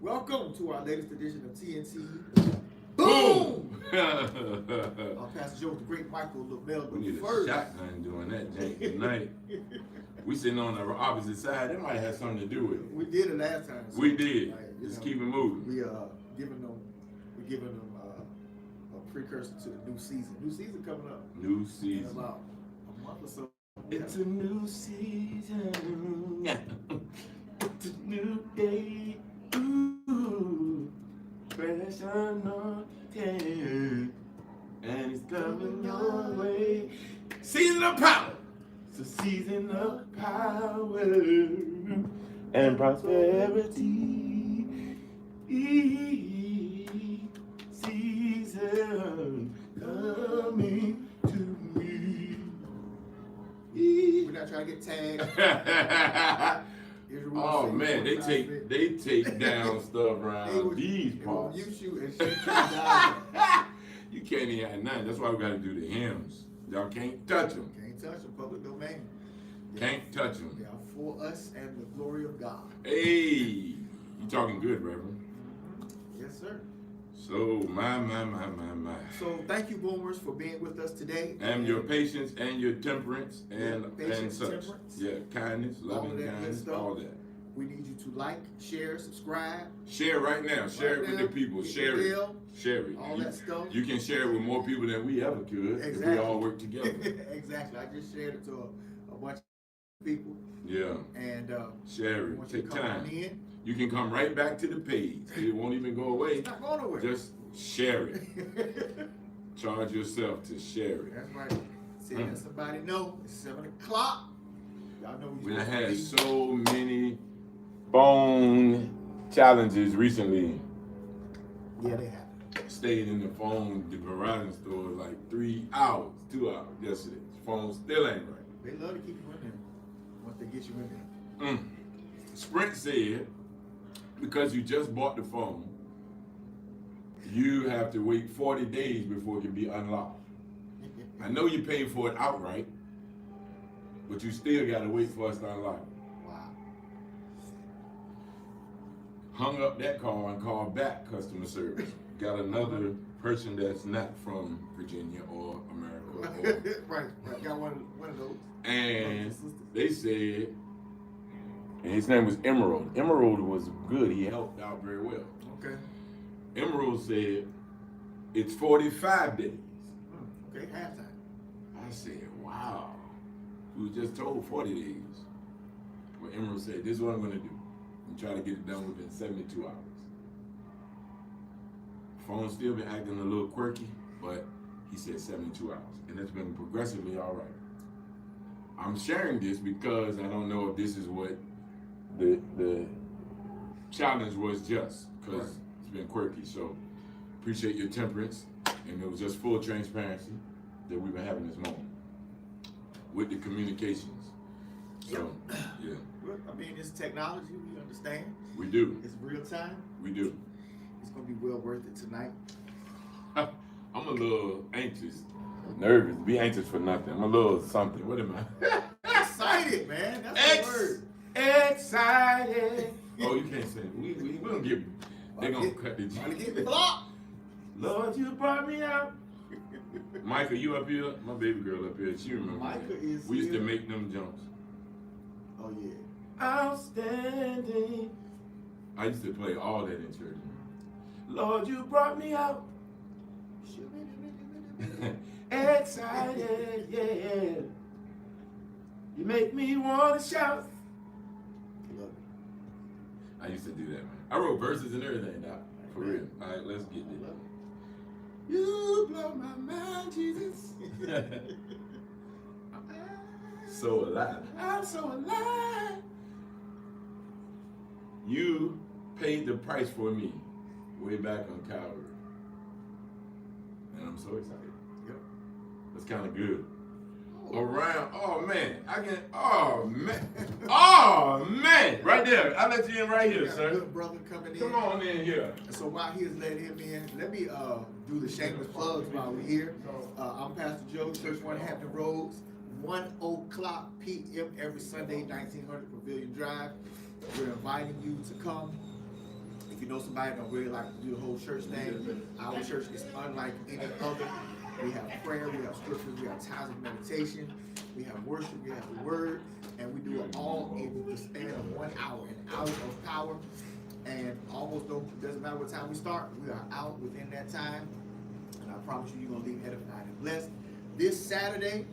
Welcome to our latest edition of TNT. Boom! Pastor Joe with the great Michael LeMelle. We need first. a shotgun doing that jank tonight. We sitting on the opposite side. That might have something to do with it. We did it last time. So we did. Just keep it moving. We're giving them a precursor to the new season. New season coming up. New season. In about a month or so. It's a new season. It's a new day. Ooh, fresh anointing, and it's coming your way. Season of power. It's a season of power and prosperity. Season coming to me. We're not trying to get tagged. Oh man, they take down stuff around these parts. You can't even have none. That's why we got to do the hymns. Y'all can't touch them. Can't touch them. Public domain. Can't touch them. They are for us and the glory of God. Hey, you talking good, Reverend? Yes, sir. So my. So thank you, Boomers, for being with us today. And your patience and your temperance and such. Temperance. Yeah, kindness, loving kindness, all that. We need you to like, share, subscribe. Share right now. Share it with the people. Share it. Share it. All that stuff. You can share it with more people than we ever could if we all work together. Exactly. I just shared it to a bunch of people. Yeah. And share it. Take time. You can come right back to the page. It won't even go away. It's not going nowhere. Just share it. Charge yourself to share it. That's right. See, let somebody know it's 7 o'clock. Y'all know we had so many phone challenges recently. Yeah, they have. Stayed in the the Verizon store like 3 hours, 2 hours yesterday. Phone still ain't right. They love to keep you in there once they get you in there. Sprint said, because you just bought the phone, you have to wait 40 days before it can be unlocked. I know you paid for it outright, but you still got to wait for us to unlock it. Wow. Hung up that call and called back customer service. Got another person that's not from Virginia or America. Right. Got one of those. And they said, and his name was Emerald. Emerald was good. He helped out very well. Okay. Emerald said, it's 45 days. Okay, halftime. I said, wow. We were just told 40 days. Well, Emerald said, this is what I'm going to do. And try to get it done within 72 hours. Phone's still been acting a little quirky, but he said 72 hours. And it's been progressively all right. I'm sharing this because I don't know if this is what the challenge was just, because it's been quirky. So appreciate your temperance, and it was just full transparency that we've been having this moment with the communications. So yeah. Well, I mean, it's technology, we understand. We do. It's real time. We do. It's gonna be well worth it tonight. I'm a little anxious. Nervous. Be anxious for nothing. I'm a little something. What am I? Excited, man. That's the word. Excited. Oh, you can't sing. We don't get. They're gonna cut the. Trying to get blocked. Lord, you brought me out. Micah, you up here? My baby girl up here. She remembers. Micah is. We used to make them jumps. Oh yeah. Outstanding. I used to play all that in church. Lord, you brought me out. Excited, yeah. You make me want to shout. Love it. I used to do that, man. I wrote verses and everything, Doc. For real. All right, let's get this. You blow my mind, Jesus. So alive. I'm so alive. You paid the price for me way back on Calvary. And I'm so excited. Yep. That's kind of good. Around, oh man, oh man, right there. I'll let you in right here, sir. Good brother coming in. Come on in here. So while he is letting him in, let me do the shameless plugs while we're here. I'm Pastor Joe, Church 1 Hampton Roads, 1:00 p.m. every Sunday, 1900 Pavilion Drive. We're inviting you to come. If you know somebody that don't really like to do the whole church thing, our church is unlike any other. We have prayer, we have scriptures, we have times of meditation, we have worship, we have the word, and we do it all in the span of 1 hour, an hour of power. And almost doesn't matter what time we start, we are out within that time. And I promise you, you're going to leave edified and blessed. This Saturday,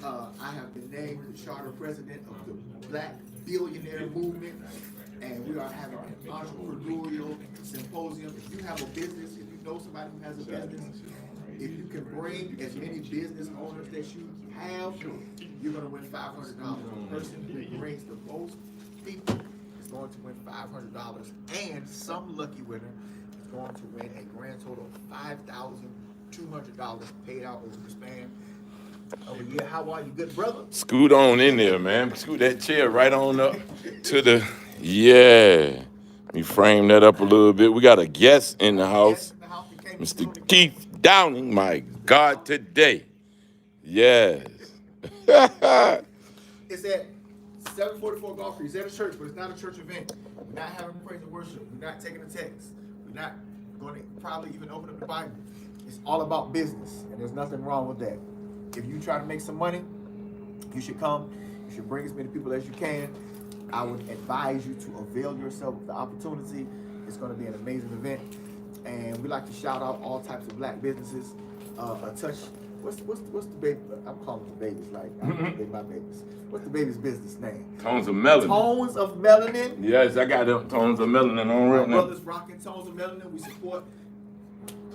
I have been named the charter president of the Black Billionaire Movement, and we are having an entrepreneurial symposium. If you have a business, if you know somebody who has a business, if you can bring as many business owners that you have, you're going to win $500. The person who brings the most people is going to win $500, and some lucky winner is going to win a grand total of $5,200 paid out over the span of a year. How are you, good brother? Scoot on in there, man. Scoot that chair right on up to the, yeah. Let me frame that up a little bit. We got a guest in the house, Mr. Keith Downing, my God, today. Yes. It's at 744 Golf Street. It's at a church, but it's not a church event. We're not having praise and worship. We're not taking a text. We're not going to probably even open up the Bible. It's all about business, and there's nothing wrong with that. If you try to make some money, you should come. You should bring as many people as you can. I would advise you to avail yourself of the opportunity. It's going to be an amazing event, and we like to shout out all types of black businesses. A touch. What's the baby? I'm calling the babies like they my babies. What's the baby's business name? Tones of Melanin. Tones of Melanin. Yes, I got them Tones of Melanin on right now. Brothers rocking Tones of Melanin. We support.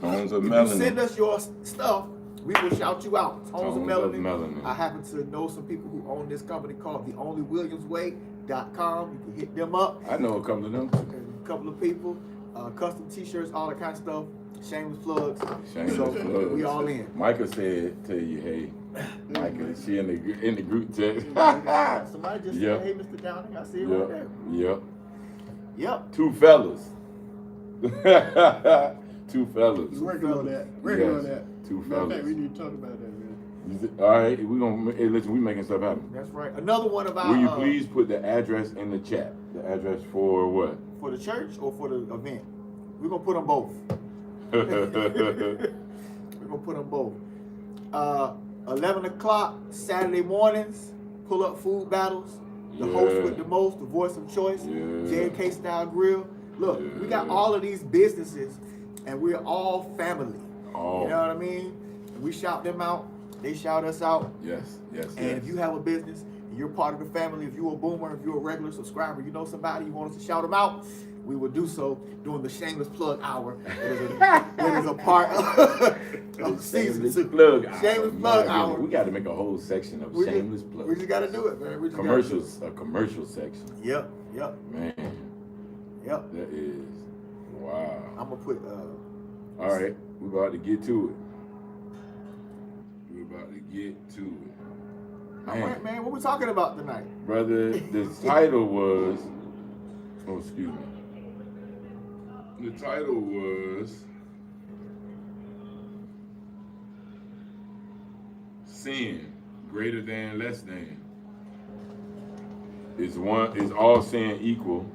Tones of If Melanin. you send us your stuff, we will shout you out. Tones of Melanin. Melanin. I happen to know some people who own this company called theonlywilliamsway.com. You can hit them up. I know a couple of them. A couple of people, custom t-shirts, all that kind of stuff. Shameless plugs. Shameless plugs. We all in. Micah said, tell you, hey, Micah, she in the group text. Somebody just Yep. said, hey, Mr. Downing, I see it right there. Yep. Yep. Two fellas. Two fellas. We're working on that. Working on that. Two Matter of fact, fellas. we need to talk about that, man. All right, we gonna hey, listen. We making stuff happen. That's right. Another one of our. Will you please put the address in the chat? The address for what? For the church or for the event? We're gonna put them both. We're gonna put them both. 11 o'clock Saturday mornings. Pull up food battles. The host with the most, the voice of choice. J&K style grill. Look, we got all of these businesses, and we're all family. Oh. You know what I mean? We shout them out. They shout us out. Yes. And if you have a business and you're part of the family, if you're a boomer, if you're a regular subscriber, you know somebody, you want us to shout them out, we will do so during the shameless plug hour. It is a part of season 2. Shameless plug hour. We got to make a whole section of shameless plugs. We just got to do it, man. Commercials, a commercial section. Yep. Man. Yep. That is, wow. I'm going to put... all right, we're about to get to it. All right, man. What we talking about tonight? Brother, the title was... Oh, excuse me. The title was... Sin, greater than, less than. Is all sin equal,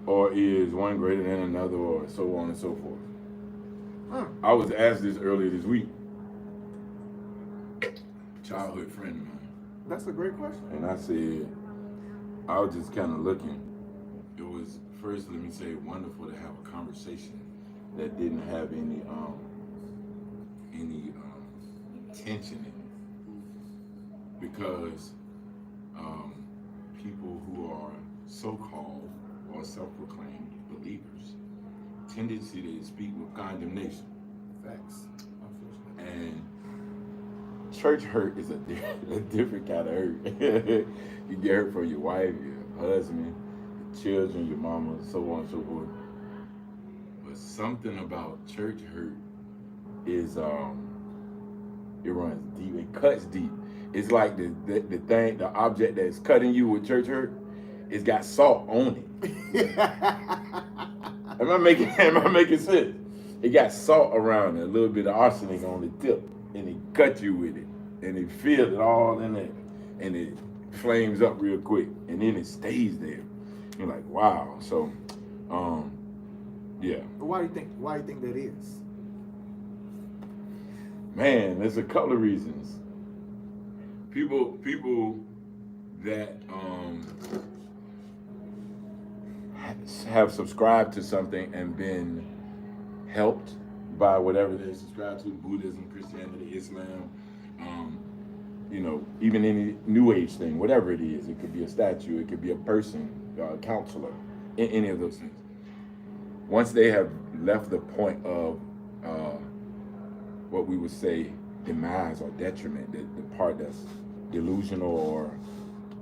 or is one greater than another, or so on and so forth? I was asked this earlier this week. Childhood friend of mine. That's a great question. And I said, I was just kind of looking. It was, first, let me say, wonderful to have a conversation that didn't have any tension in it. Because people who are so-called or self-proclaimed believers, tendency to speak with condemnation. Facts. And church hurt is a different kind of hurt. You get hurt from your wife, your husband, your children, your mama, so on and so forth. But something about church hurt is it runs deep, it cuts deep. It's like the object that's cutting you with church hurt, it's got salt on it. Am I making sense? It got salt around it, a little bit of arsenic on the tip, and it cut you with it, and it fills it all in there, and it flames up real quick, and then it stays there. You're like, wow. So, Yeah. Why do you think that is? Man, there's a couple of reasons. People that have subscribed to something and been helped by whatever they subscribe to, Buddhism, Christianity, Islam, even any New Age thing, whatever it is. It could be a statue, it could be a person, a counselor, any of those things. Once they have left the point of what we would say demise or detriment, the part that's delusional or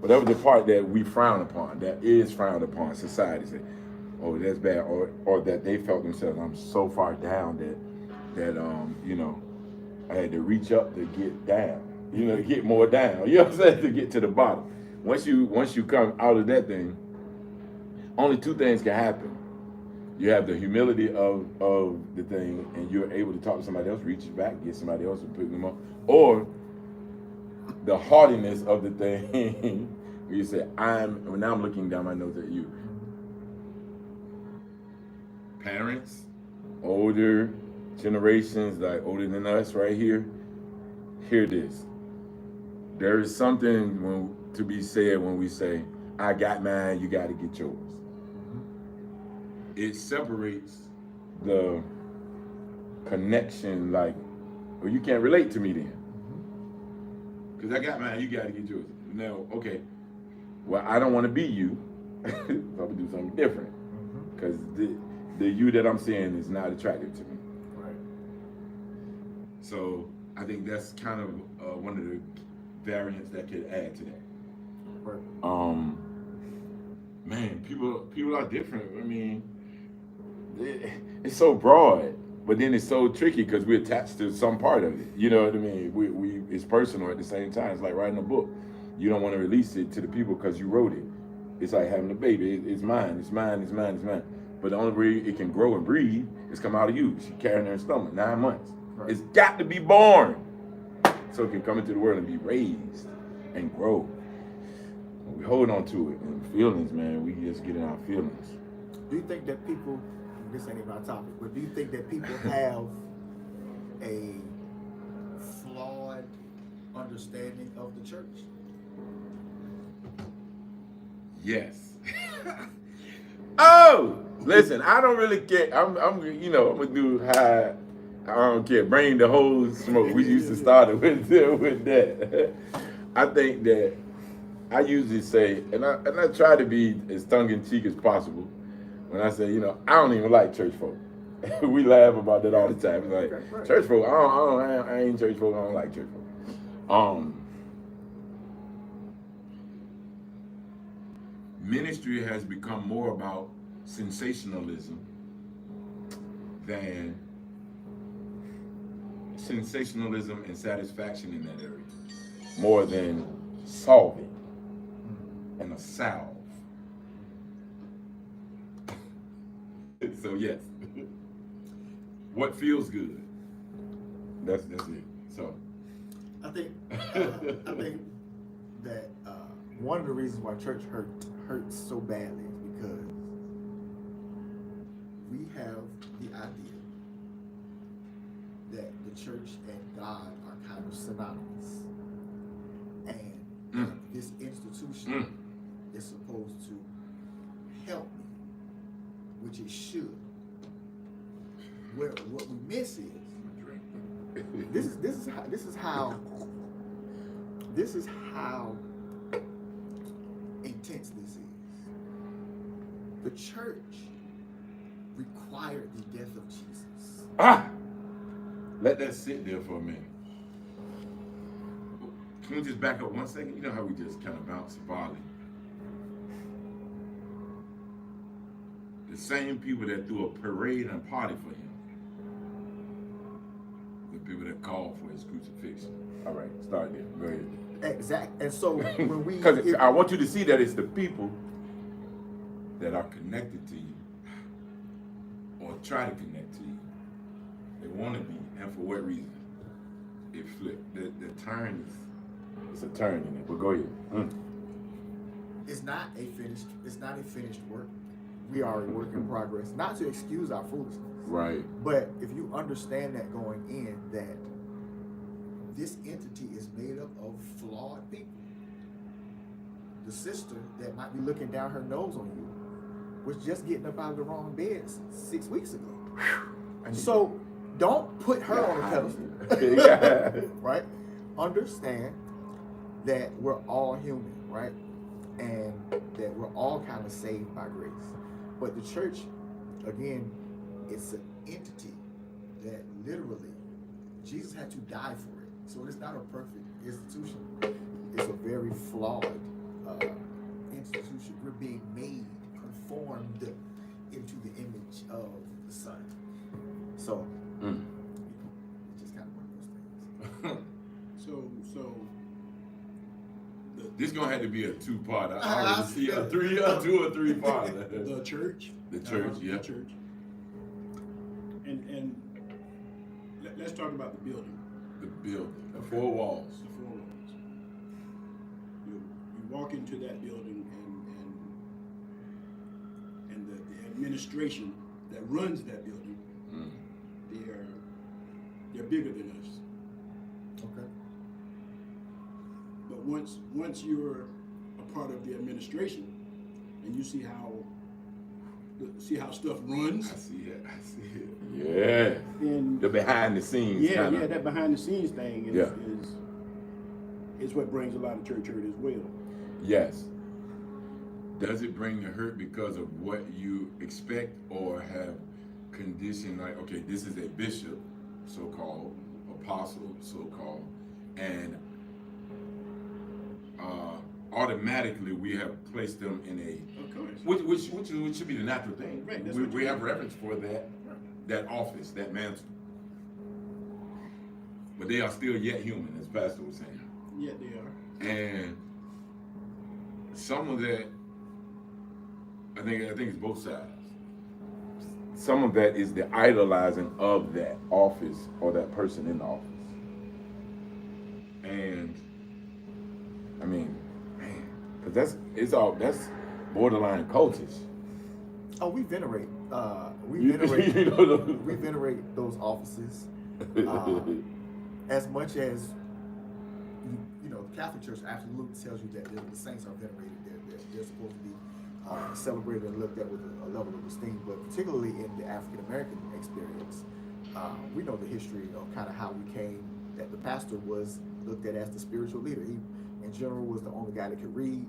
whatever the part that we frown upon, that is frowned upon, society say, oh, that's bad, or that they felt themselves, I'm so far down that I had to reach up to get down, to get more down, you know what I'm saying, to get to the bottom. Once you come out of that thing, only two things can happen. You have the humility of the thing, and you're able to talk to somebody else, reach back, get somebody else and pick them up, or the haughtiness of the thing, where you say, now I'm looking down my nose at you. Parents, older generations, like older than us right here, hear this. There is something to be said when we say, I got mine, you got to get yours. It separates the connection, like, well, you can't relate to me then. Because I got mine, you got to get yours. Now, okay, well, I don't want to be you. So I'm going to do something different. Because the you that I'm seeing is not attractive to me. Right. So I think that's kind of one of the variants that could add to that. Right. Man, people are different. I mean, it's so broad, but then it's so tricky because we're attached to some part of it. You know what I mean? We it's personal at the same time. It's like writing a book. You don't want to release it to the people because you wrote it. It's like having a baby. It's mine. It's mine. It's mine. It's mine. But the only way it can grow and breathe is come out of you. She carrying her stomach 9 months. Right. It's got to be born so it can come into the world and be raised and grow. We hold on to it. And feelings, man, we just get in our feelings. Do you think that people, this ain't even our topic, but do you think that people have a flawed understanding of the church? Yes. Oh, listen, I don't really care. I'm gonna do high. I don't care. Bring the whole smoke. We used to start it with that. I think that I usually say, and I try to be as tongue-in-cheek as possible when I say, I don't even like church folk. We laugh about that all the time. It's like, right. Church folk, I ain't church folk. I don't like church folk. Ministry has become more about sensationalism than sensationalism and satisfaction in that area, more than solving and a salve. So yes, what feels good? That's it. So I think that one of the reasons why church hurts so badly is because we have the idea that the church and God are kind of synonymous, and this institution is supposed to help me, which it should. What we miss is this is how intense this is. The church required the death of Jesus. Let that sit there for a minute. Can we just back up 1 second? You know how we just kind of bounce volley. The same people that threw a parade and party for him, the people that called for his crucifixion. All right, start there. Go ahead. Exactly. And so when we, because I want you to see that it's the people that are connected to you, or try to connect to you. They want to be, and for what reason? It flipped. The turn it's a turn in it. But go ahead. It's not a finished work. we are a work in progress. Not to excuse our foolishness, Right. but if you understand that going in, that this entity is made up of flawed people. The sister that might be looking down her nose on you was just getting up out of the wrong bed 6 weeks ago. So don't put her on a pedestal, right? Understand that we're all human, right? And that we're all kind of saved by grace. But the church, again, it's an entity that literally Jesus had to die for it. So it's not a perfect institution. It's a very flawed institution. We're being made, conformed into the image of the Son. So, it's just kind of one of those things. So This gonna have to be a two-part. I already see a two or three part. the church. The church, yeah. The church. And let's talk about the building. The building, the four walls. The 4 walls. You walk into that building and the administration that runs that building, they're bigger than us. Okay. But once you're a part of the administration and you see how stuff runs. I see it. Yeah. And The behind the scenes. yeah, kinda. that behind the scenes thing is, Yeah. is what brings a lot of church hurt as well. Yes. Does it bring the hurt because of what you expect, or have conditioned, like, okay, this is a bishop, so-called, apostle, so-called, and automatically we have placed them in Of course. which should be the natural thing. Right, that's We, what we you- have reverence for that office, that mantle. But they are still yet human, as Pastor was saying. Yeah, they are. And some of that, I think it's both sides. Some of that is the idolizing of that office or that person in the office. And I mean, man, because that's borderline cultish. Oh, we venerate. We You know, we venerate those offices as much as you know. The Catholic Church absolutely tells you that the saints are venerated. They're supposed to be celebrated and looked at with a level of esteem. But particularly in the African American experience, we know the history of kind of how we came. That the pastor was looked at as the spiritual leader. He, in general, was the only guy that could read.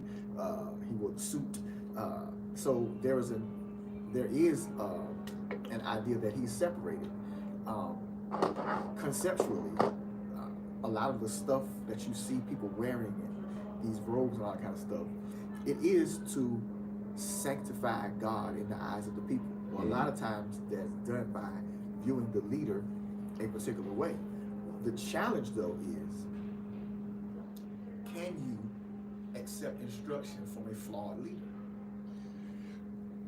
He wore the suit. So there is an idea that he's separated. Conceptually, a lot of the stuff that you see people wearing and these robes and all that kind of stuff, it is to sanctify God in the eyes of the people. Well, a lot of times that's done by viewing the leader a particular way. The challenge, though, is can you accept instruction from a flawed leader?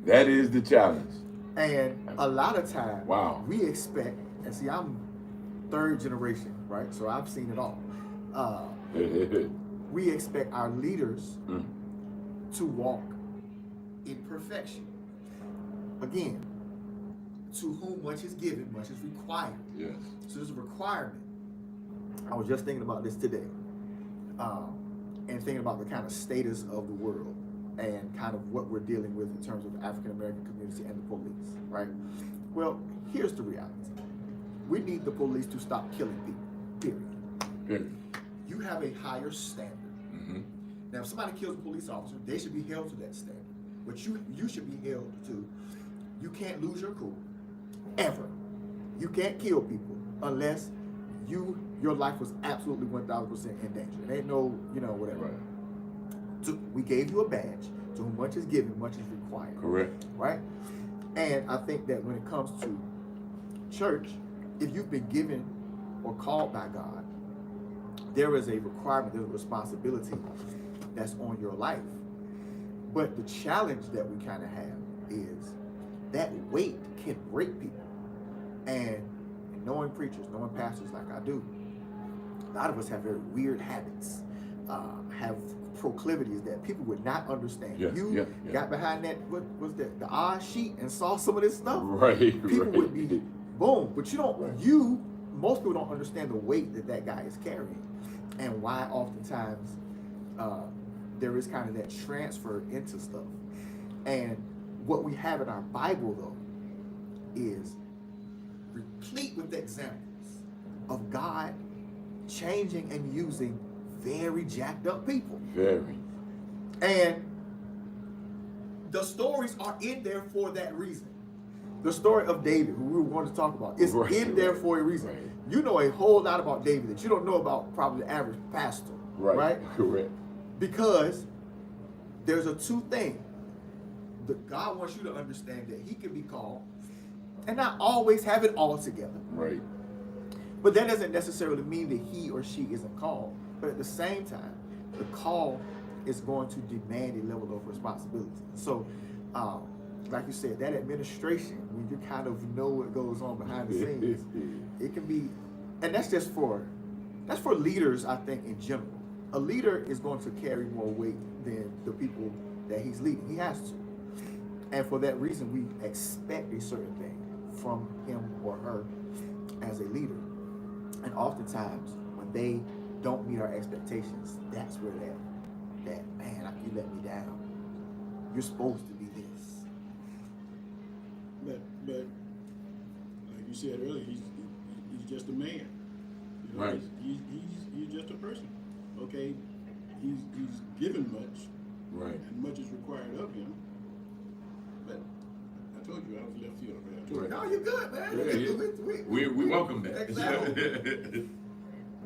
That is the challenge. And a lot of times, Wow. we expect, and see, I'm 3rd generation, right? So I've seen it all. We expect our leaders to walk in perfection. Again, to whom much is given, much is required. Yes. So there's a requirement. I was just thinking about this today, and thinking about the kind of status of the world and kind of what we're dealing with in terms of the African American community and the police, right? Well, here's the reality. We need the police to stop killing people, period. You have a higher standard. Now, if somebody kills a police officer, they should be held to that standard. But you should be held to, you can't lose your cool, ever. You can't kill people unless your life was absolutely 1,000% in danger. It ain't no, whatever. Right. We gave you a badge. To whom much is given, much is required. Correct. Right? And I think that when it comes to church, if you've been given or called by God, there is a requirement, there's a responsibility that's on your life. But the challenge that we kind of have is that weight can break people. And knowing preachers, knowing pastors like I do, a lot of us have very weird habits, have proclivities that people would not understand. Yeah, You got behind that, what was that, the odd sheet, and saw some of this stuff. Right. People would be boom. But most people don't understand the weight that guy is carrying, and why oftentimes there is kind of that transfer into stuff. And what we have in our Bible, though, is replete with examples of God changing and using very jacked up people. Very. And the stories are in there for that reason. The story of David, who we were going to talk about, is in there for a reason. Right. You know a whole lot about David that you don't know about probably the average pastor. Right? Correct. Because there's a two thing. God wants you to understand that he can be called and not always have it all together. Right. But that doesn't necessarily mean that he or she isn't called. But at the same time, the call is going to demand a level of responsibility. So, like you said, that administration, when you kind of know what goes on behind the scenes, it can be, and that's for leaders, I think, in general. A leader is going to carry more weight than the people that he's leading. He has to. And for that reason, we expect a certain thing from him or her as a leader. And oftentimes, when they don't meet our expectations, that's where that man, you let me down. You're supposed to be this. But like you said earlier, he's just a man. You know, Right. He's just a person. Okay, he's given much, Right. and much is required of him. But I told you I was left field. Man. I told you. No, you're good, man. Yeah. We welcome that. Exactly.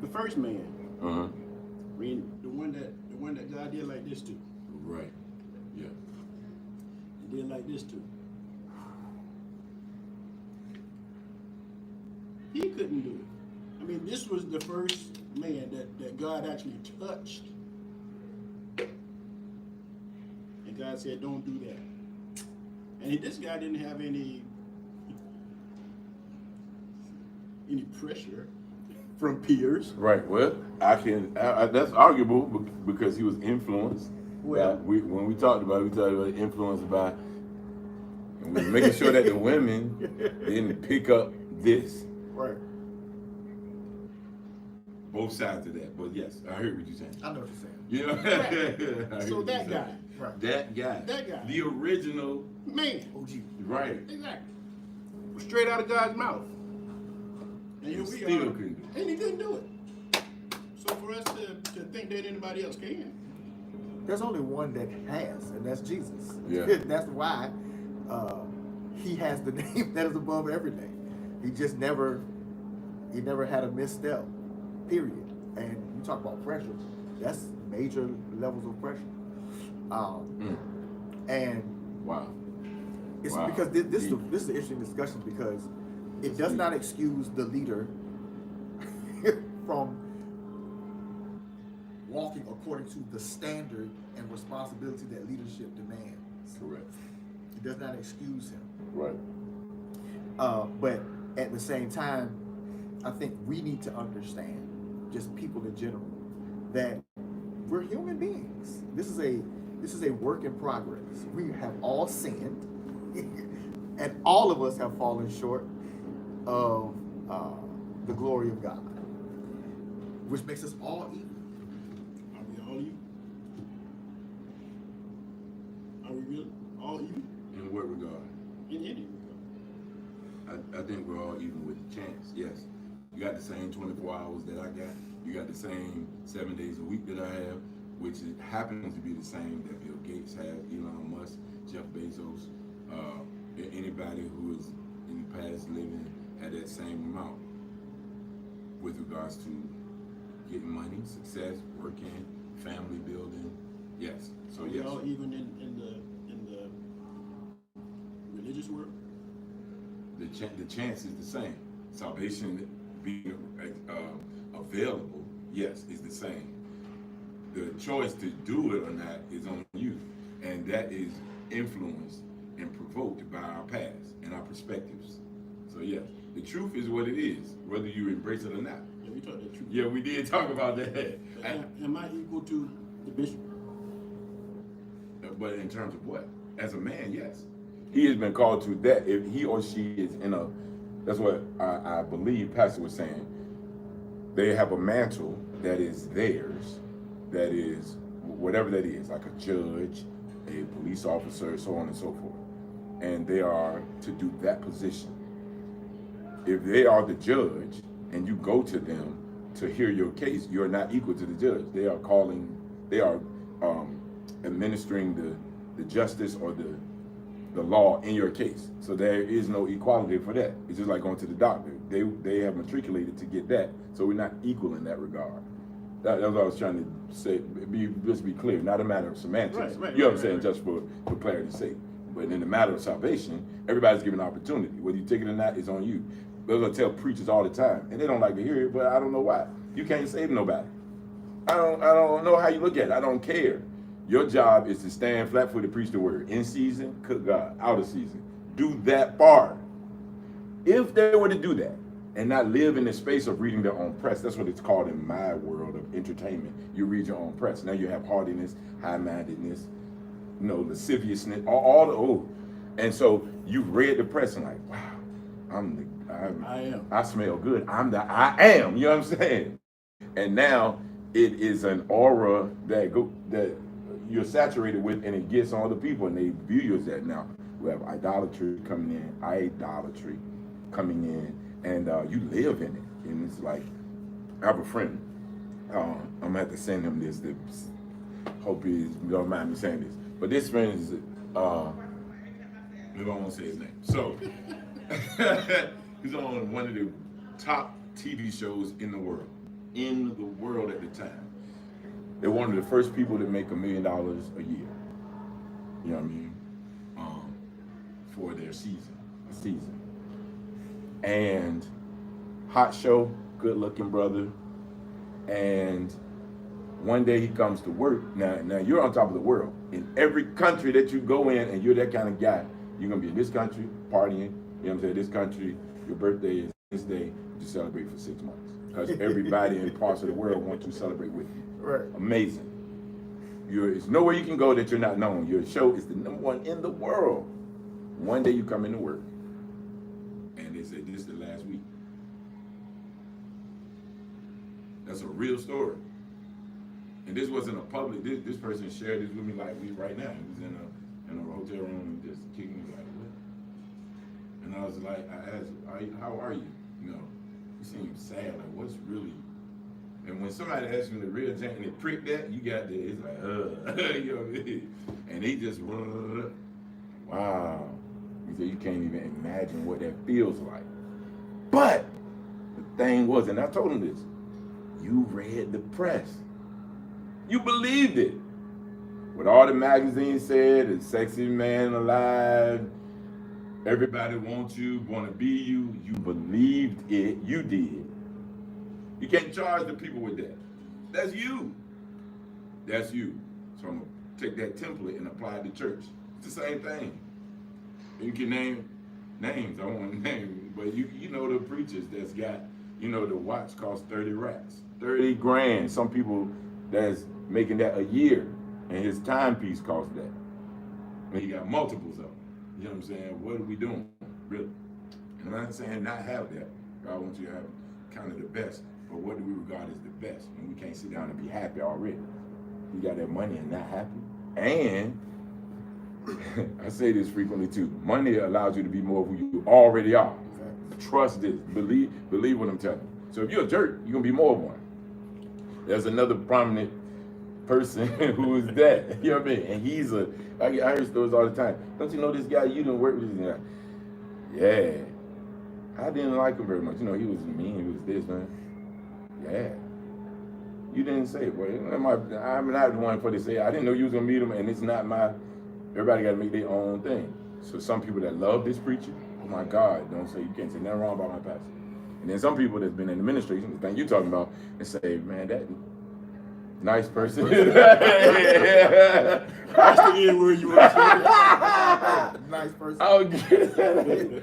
The first man, Uh-huh. I mean, the one that God did like this to. Right. Yeah. He did like this too. He couldn't do it. I mean, this was the first man that God actually touched. And God said, don't do that. And this guy didn't have any pressure from peers. Right. Well, that's arguable because he was influenced. Well, When we talked about influenced by, and we're making sure that the women didn't pick up this. right. Both sides of that. But yes, I heard what you're saying. I know what you're saying. You know? I heard So what that you're guy, saying. Right. That guy. The original. man, OG. Right. exactly, was straight out of God's mouth. And here we Still are, couldn't do it. and he couldn't do it. So for us to think that anybody else can, There's only one that has, and that's Jesus. Yeah. That's why he has the name that is above everything. He just never had a misstep, period. And you talk about pressure, that's major levels of pressure. And Wow. it's Wow. because this is an interesting discussion because it does not excuse the leader from walking according to the standard and responsibility that leadership demands. Correct. It does not excuse him. Right. But at the same time, I think we need to understand, just people in general, that we're human beings. This is a work in progress. We have all sinned, and all of us have fallen short of the glory of God, which makes us all equal. are we all even? Are we really all even? In what regard? In any regard. I think we're all even with the chance. Yes. You got the same 24 hours that I got. You got the same 7 days a week that I have, which happens to be the same that Bill Gates has, Elon Musk, Jeff Bezos, anybody who is in the past living had that same amount with regards to getting money, success, working, family building. Yes. So Are we yes. all even in the religious world? The chance is the same. Salvation being available, yes, is the same. The choice to do it or not is on you, and that is influenced and provoked by our past and our perspectives. So yes, the truth is what it is, whether you embrace it or not. Yeah, we talked that truth. Yeah, we did talk about that. Am I equal to the bishop? but in terms of what? As a man, yes. He has been called to that. If he or she is in a, that's what I believe Pastor was saying. They have a mantle that is theirs, that is whatever that is, like a judge, a police officer, so on and so forth. And they are to do that position. If they are the judge and you go to them to hear your case, you're not equal to the judge. They are administering the justice or the law in your case. So there is no equality for that. It's just like going to the doctor. They have matriculated to get that. So we're not equal in that regard. That's what I was trying to say. Just be clear, not a matter of semantics. Right, You know what I'm saying? Just for clarity's sake. But in the matter of salvation, everybody's given an opportunity. Whether you take it or not, it's on you. They're gonna tell preachers all the time, and they don't like to hear it, but I don't know why. You can't save nobody. I don't know how you look at it. I don't care. Your job is to stand flat-footed, preach the word. In season, cook God. Out of season. Do that part. If they were to do that and not live in the space of reading their own press, that's what it's called in my world of entertainment. You read your own press. Now you have hardiness, high-mindedness, lasciviousness, and so you've read the press and like, wow, I smell good. I am. You know what I'm saying? And now it is an aura that you're saturated with, and it gets on other people, and they view you as that. Now we have idolatry coming in, and you live in it, and it's like, I have a friend. I'm gonna have to send him this. Hope he don't mind me saying this. But this friend is, maybe I won't say his name. So, he's on one of the top TV shows in the world at the time. They're one of the first people to make $1 million a year. You know what I mean? For their season. And hot show, good looking brother. And one day he comes to work. Now you're on top of the world. In every country that you go in and you're that kind of guy, you're gonna be in this country partying. You know what I'm saying? This country, your birthday is this day. You celebrate for 6 months because everybody in parts of the world want to celebrate with you. Right. Amazing. It's nowhere you can go that you're not known. Your show is the #1 in the world. One day you come into work, and they say this is the last week. That's a real story. And this wasn't a public. This person shared this with me like right now. He was in a hotel room and just kicking me like, what? And I was like, I asked, how are you? You seem sad. Like, what's really? And when somebody asks you the real thing and they prick that, you got this. It's like, you know what I mean? And they just, wow. He said, you can't even imagine what that feels like. But the thing was, and I told him this, you read the press. You believed it. What all the magazines said, the sexiest man alive, everybody wants you, want to be you. You believed it. You did. You can't charge the people with that. That's you. That's you. So I'm going to take that template and apply it to church. It's the same thing. You can name names. I don't want to name, but you know the preachers that's got, the watch costs 30 racks, 30 grand. Some people that's making that a year, and his timepiece costs that. And he got multiples of them. You know what I'm saying? What are we doing, really? And I'm not saying not have that. God wants you to have kind of the best, but what do we regard as the best? And we can't sit down and be happy already. You got that money and not happy. And I say this frequently too. Money allows you to be more of who you already are. Trust this. Believe what I'm telling you. So if you're a jerk, you're gonna be more of one. There's another prominent person who is that. You know what I mean? And I hear stories all the time. Don't you know this guy? You didn't work with this guy. Yeah. I didn't like him very much. He was mean. He was this, man. Yeah. You didn't say it. Well, I'm not the one for to say, I didn't know you was gonna meet him, and it's not my. Everybody got to make their own thing. So some people that love this preacher, oh my God, don't say, you can't say nothing wrong about my pastor. And then some people that's been in administration, the thing you're talking about, and say, man, that nice person. That's the end word you want to say. Nice person. Oh,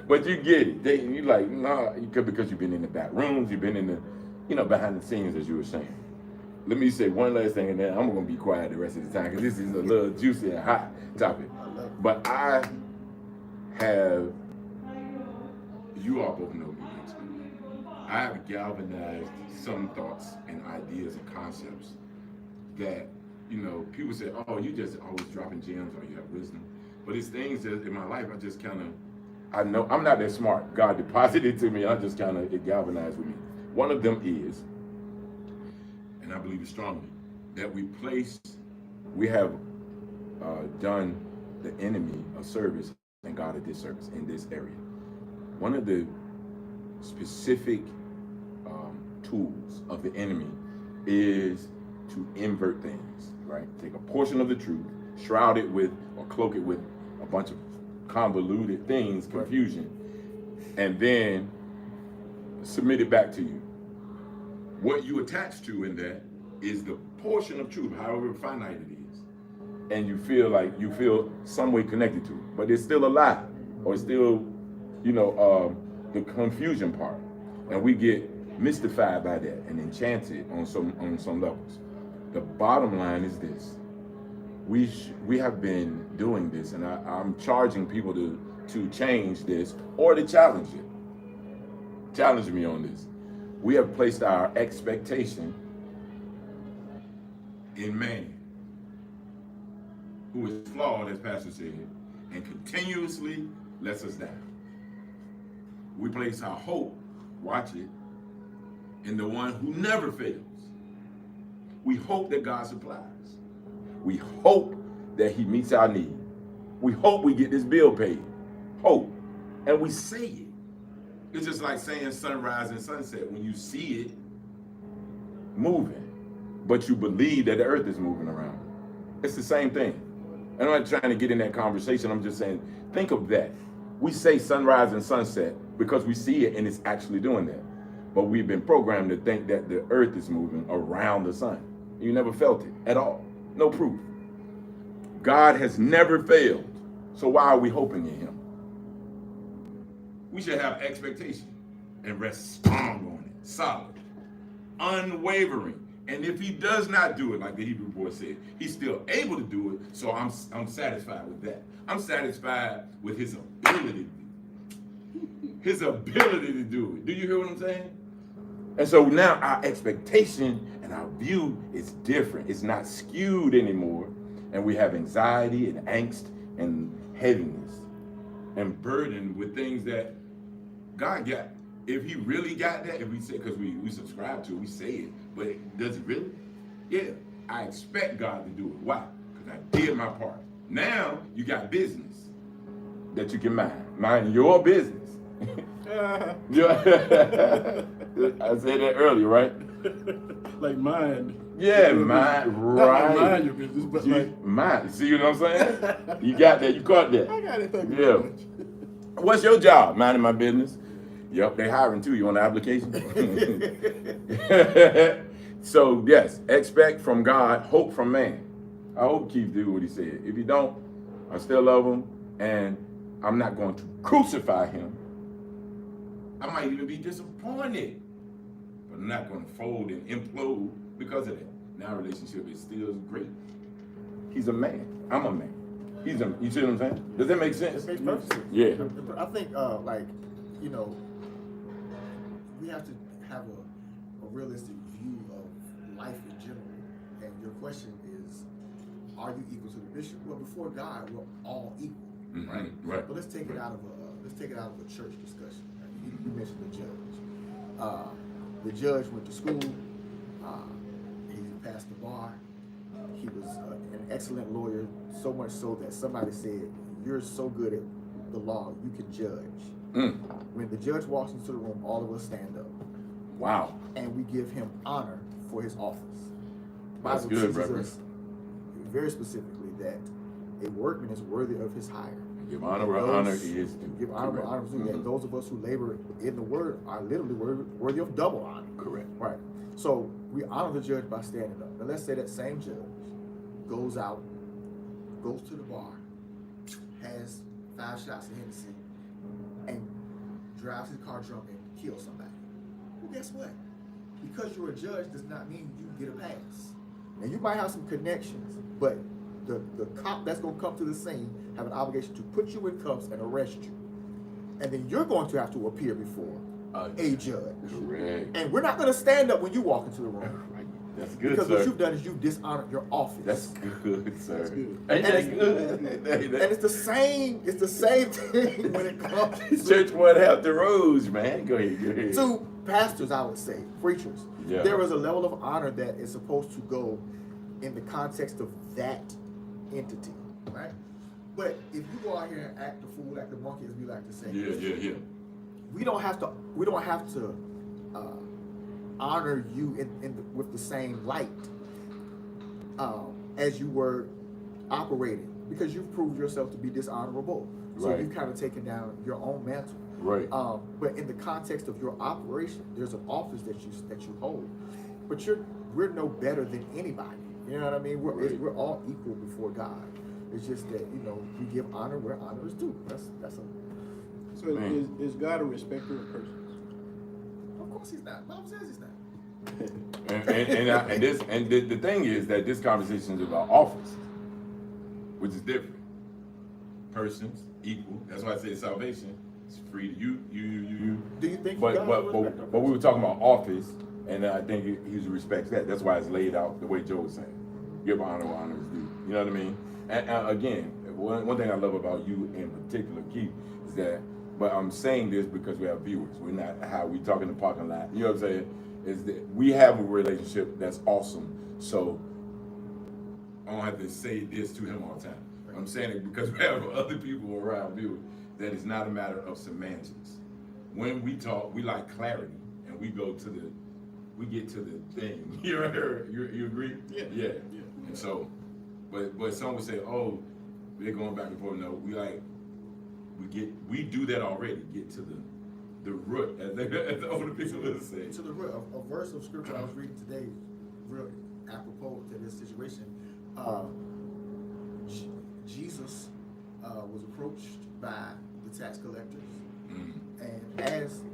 but you get it. You like, nah, because you've been in the back rooms, you've been in the, behind the scenes, as you were saying. let me say one last thing, and then I'm gonna be quiet the rest of the time because this is a little juicy and hot topic. But I have, you all both know me intimately. I have galvanized some thoughts and ideas and concepts that, you know, people say, oh, you just always dropping gems or you have wisdom. But it's things that in my life I just kind of, I know I'm not that smart. God deposited it to me. I just kind of, it galvanized with me. One of them is, and I believe it strongly, that we have done the enemy a service and God a disservice in this area. One of the specific tools of the enemy is to invert things, right? Take a portion of the truth, shroud it with, or cloak it with a bunch of convoluted things, confusion, and then submit it back to you. What you attach to in that is the portion of truth, however finite it is. And you feel some way connected to it, but it's still a lie, or it's still, you know, the confusion part. And we get mystified by that and enchanted on some levels. The bottom line is this. We have been doing this, and I'm charging people to change this or to challenge it. Challenge me on this. We have placed our expectation in man, who is flawed, as Pastor said, and continuously lets us down. We place our hope, watch it, in the one who never fails. We hope that God supplies. We hope that he meets our need. We hope we get this bill paid. Hope. And we say it. It's just like saying sunrise and sunset. When you see it moving, but you believe that the earth is moving around. It's the same thing. And I'm not trying to get in that conversation. I'm just saying, think of that. We say sunrise and sunset because we see it and it's actually doing that. But we've been programmed to think that the earth is moving around the sun. You never felt it at all. No proof. God has never failed. So why are we hoping in him? We should have expectation and rest strong on it, solid, unwavering. And if he does not do it, like the Hebrew boy said, he's still able to do it. So I'm satisfied with that. I'm satisfied with his ability. His ability to do it. Do you hear what I'm saying? And so now our expectation and our view is different. It's not skewed anymore. And we have anxiety and angst and heaviness and burden with things that God got. If he really got that, if we say, because we subscribe to it, we say it, but does it really? Yeah, I expect God to do it. Why? Because I did my part. Now you got business that you can mind. Mind your business. I said that earlier, right? Like mind. Yeah, mind, right. Not mind your business, but like mind. See what I'm saying? You got that. You caught that. I got it. Thank you Yeah. very much. What's your job? Minding my business. Yep, they hiring too. You want an application? So yes, expect from God, hope from man. I hope Keith do what he said. If you don't, I still love him, and I'm not going to crucify him. I might even be disappointed, but I'm not going to fold and implode because of that. Now our relationship is still great. He's a man. I'm a man. You see what I'm saying? Does that make sense? It makes perfect sense. Yeah. I think, you know, we have to have a realistic view of life in general. And your question is, are you equal to the bishop? Well, before God, we're all equal, right? Right. But let's take it out of a church discussion. Right? You mentioned the judge. The judge went to school. He passed the bar. He was an excellent lawyer, so much so that somebody said, "You're so good at the law, you can judge." When the judge walks into the room, all of us stand up. Wow. And we give him honor for his office. The That's Bible good, teaches brother. us very specifically that a workman is worthy of his hire. Give honor where honor is due. Give honor where honor is due. And those of us who labor in the word are literally worthy of double honor. Correct. Right. So we honor the judge by standing up. Now let's say that same judge goes out, goes to the bar, has 5 shots of Hennessy, and drives his car drunk and kills somebody. Well, guess what? because you're a judge does not mean you get a pass. And you might have some connections, but the cop that's going to come to the scene have an obligation to put you in cuffs and arrest you. And then you're going to have to appear before a judge. Correct. And we're not going to stand up when you walk into the room. That's good, Because sir. what you've done is you've dishonored your office. That's good, sir. That's good. Ain't that And good? And it's the same thing when it comes Church won't have the rules, man. Go ahead. to pastors, I would say, preachers. Yeah. There is a level of honor that is supposed to go in the context of that entity, right? But if you go out here and act the fool, act the monkey, as we like to say, Yeah. we don't have to honor you with the same light as you were operating, because you've proved yourself to be dishonorable. So Right. you've kind of taken down your own mantle. Right. But in the context of your operation, there's an office that you hold. But we're no better than anybody. You know what I mean? We're all equal before God. It's just that, we give honor where honor is due. That's a. So is God a respecter of persons? Of course he's not. Bible says he's not. and the thing is that this conversation is about office, which is different. Persons equal. That's why I say salvation is free to you. Do you think? But we were talking about office, and I think he respects that. That's why it's laid out the way Joe was saying. Give honor where honor is due. You know what I mean? And again, one thing I love about you in particular, Keith, is that. But I'm saying this because we have viewers. We're not how we talk in the parking lot. You know what I'm saying? Is that we have a relationship that's awesome. So I don't have to say this to him all the time. I'm saying it because we have other people around viewers. That it's not a matter of semantics. When we talk, we like clarity, and we get to the thing. You agree? Yeah. And so, but some would say, oh, they're going back and forth. No, we do that already. Get to the root, as the older people would say. To the root. A verse of scripture I was reading today, real apropos to this situation. Jesus was approached by the tax collectors and asked,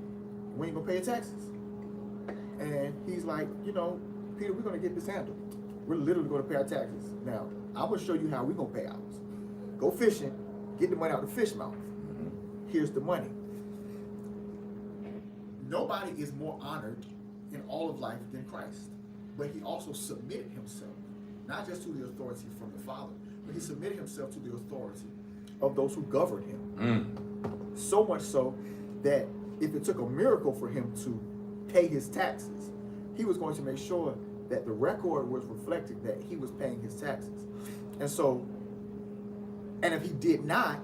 when you gonna pay your taxes? And he's like, Peter, we're gonna get this handled. We're literally gonna pay our taxes. Now, I'm gonna show you how we're gonna pay ours. Go fishing, get the money out the fish mouth. Here's the money. Nobody is more honored in all of life than Christ. But he also submitted himself, not just to the authority from the Father, but he submitted himself to the authority of those who govern him. So much so that if it took a miracle for him to pay his taxes, he was going to make sure that the record was reflecting that he was paying his taxes. And if he did not,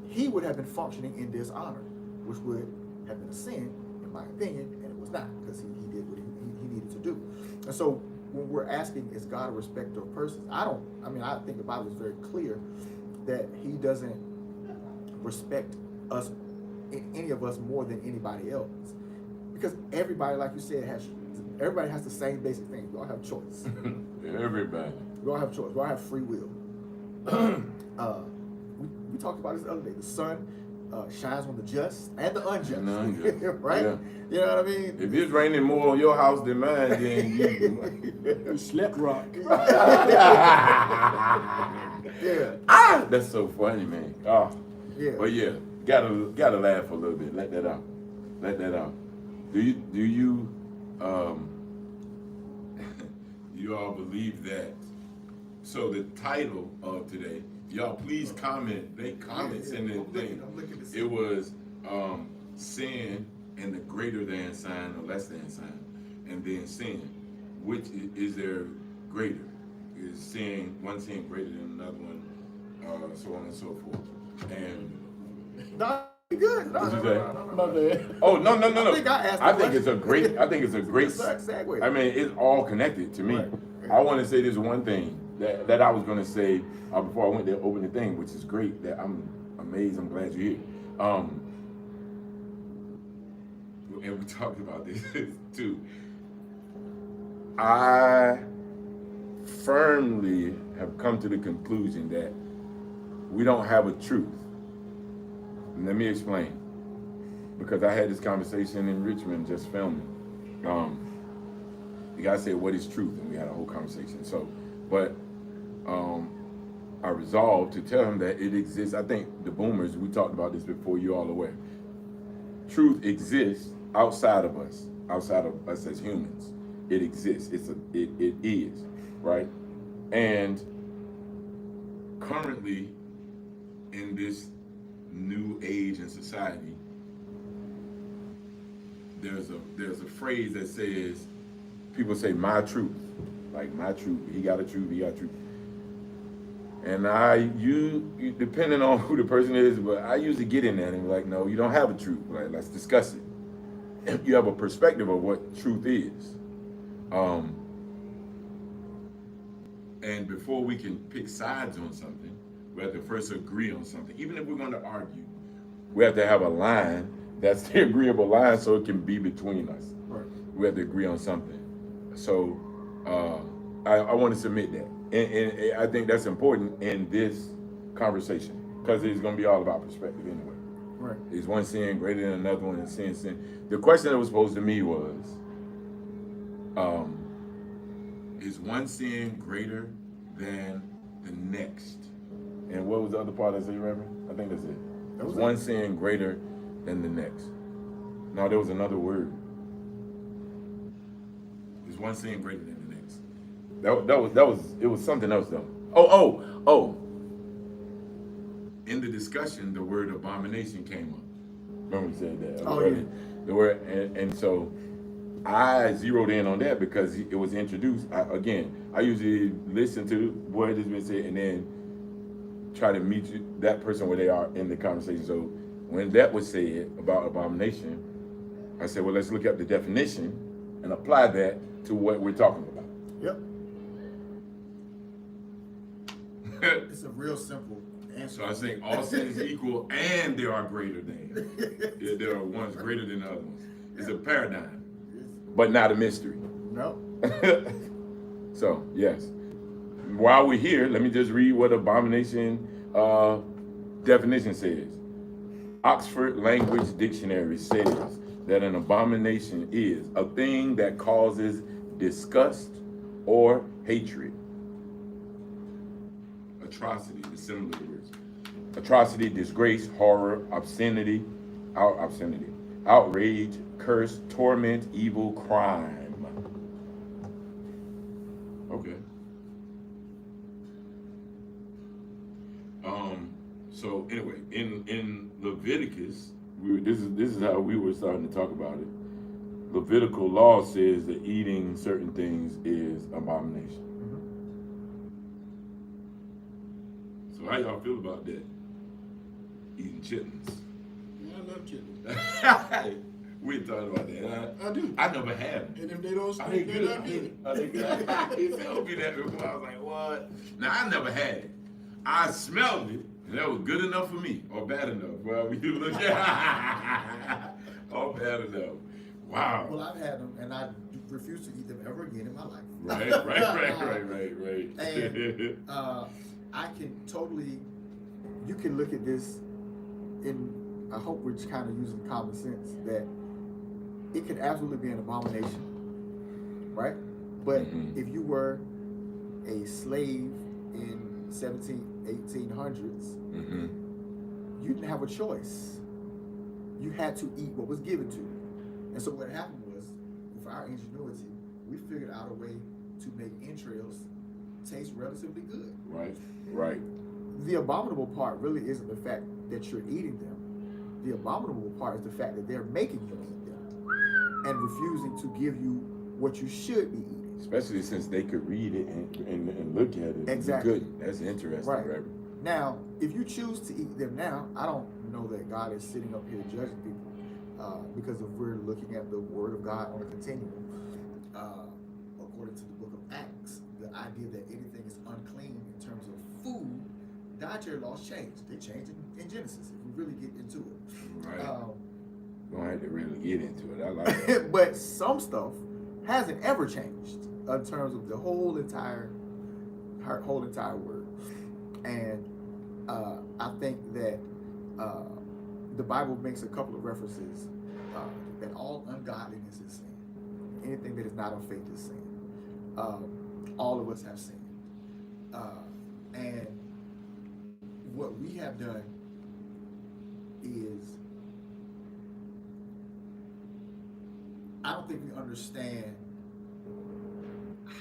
he would have been functioning in dishonor, which would have been a sin, in my opinion, and it was not, because he did what he needed to do. And so when we're asking, is God a respecter of persons? I think the Bible is very clear that he doesn't respect us, any of us, more than anybody else. Because everybody, like you said, everybody has the same basic thing. We all have choice. Everybody. We all have choice. We all have free will. We talked about this the other day. The sun shines on the just and the unjust. Right? Yeah. You know what I mean? If it's raining more on your house than mine, then You slept rock. Yeah. That's so funny, man. Oh. Yeah. But yeah, gotta laugh a little bit. Let that out. Do you you all believe that? So the title of today, y'all please comment. They comments in the thing. It was sin and the greater than sign or less than sign, and then sin. Which is there greater? Is sin one sin greater than another one? So on and so forth. And No, good. No, What'd you no, say? no, no, no, My no. bad. oh no. I think I asked I the think it's a question. great. I think it's a great. It's a segue. I mean, it's all connected to me. Right. I want to say this one thing that I was going to say before I went to open the thing, which is great. That I'm amazed. I'm glad you're here. And we talked about this too. I firmly have come to the conclusion that we don't have a truth. And let me explain. Because I had this conversation in Richmond just filming. the guy said, "What is truth?" And we had a whole conversation. So, but I resolved to tell him that it exists. I think the boomers, we talked about this before, you're all aware. Truth exists outside of us as humans. It exists. It is, right? And currently, in this new age and society, there's a phrase that says, people say my truth, like my truth. He got a truth. He got a truth. And you depending on who the person is, but I usually get in there and be like, no, you don't have a truth. Like, let's discuss it. You have a perspective of what truth is. And before we can pick sides on something, we have to first agree on something. Even if we're going to argue, we have to have a line that's the agreeable line so it can be between us. Right. We have to agree on something. So I want to submit that. And I think that's important in this conversation because it's going to be all about perspective anyway. Right. Is one sin greater than another one, and sin? The question that was posed to me was, is one sin greater than the next? And what was the other part I said, Reverend? I think that's it. Is one sin greater than the next? No, there was another word. Is one sin greater than the next? It was something else though. Oh. In the discussion, the word abomination came up. Remember we said that? Oh, yeah. The word, and so I zeroed in on that because it was introduced. I usually listen to what has been said and then try to meet that person where they are in the conversation. So when that was said about abomination, I said, well, let's look up the definition and apply that to what we're talking about. Yep. It's a real simple answer. So I think all sins equal and there are greater than. There are ones greater than the other ones. It's a paradigm, but not a mystery. No. So, yes. While we're here, let me just read what abomination definition says. Oxford Language Dictionary says that an abomination is a thing that causes disgust or hatred. Atrocity, the similar words. Atrocity, disgrace, horror, obscenity, outrage, curse, torment, evil, crime. Okay. So anyway, in Leviticus, this is how we were starting to talk about it. Levitical law says that eating certain things is abomination. So how y'all feel about that? Eating chitlins. Yeah, I love chitlins. We ain't talking about that. I do. I never had them. And if they don't Are they stink, they're good? not good. Are they good? He told me that before. I was like, what? Now, I never had it. I smelled it, and that was good enough for me, or bad enough. Well, you look at or bad enough. Wow. Well, I've had them, and I refuse to eat them ever again in my life. Right. And I can totally, you can look at this in, I hope we're just kind of using common sense, that it could absolutely be an abomination, right? But if you were a slave in 1800s, you didn't have a choice. You had to eat what was given to you. And so what happened was, with our ingenuity, we figured out a way to make entrails taste relatively good. Right. The abominable part really isn't the fact that you're eating them. The abominable part is the fact that they're making you eat them and refusing to give you what you should be eating. Especially since they could read it and look at it. Exactly. You couldn't. That's interesting. Right. Now, if you choose to eat them now, I don't know that God is sitting up here judging people because if we're looking at the Word of God on a continuum, according to the book of Acts, the idea that anything is unclean in terms of food, dietary laws change. They changed in Genesis, if we really get into it. Right. Don't have to really get into it. I like it. But some stuff hasn't ever changed in terms of the whole entire word. And I think that the Bible makes a couple of references that all ungodliness is sin. anything that is not of faith is sin. All of us have sinned. And what we have done is, I don't think we understand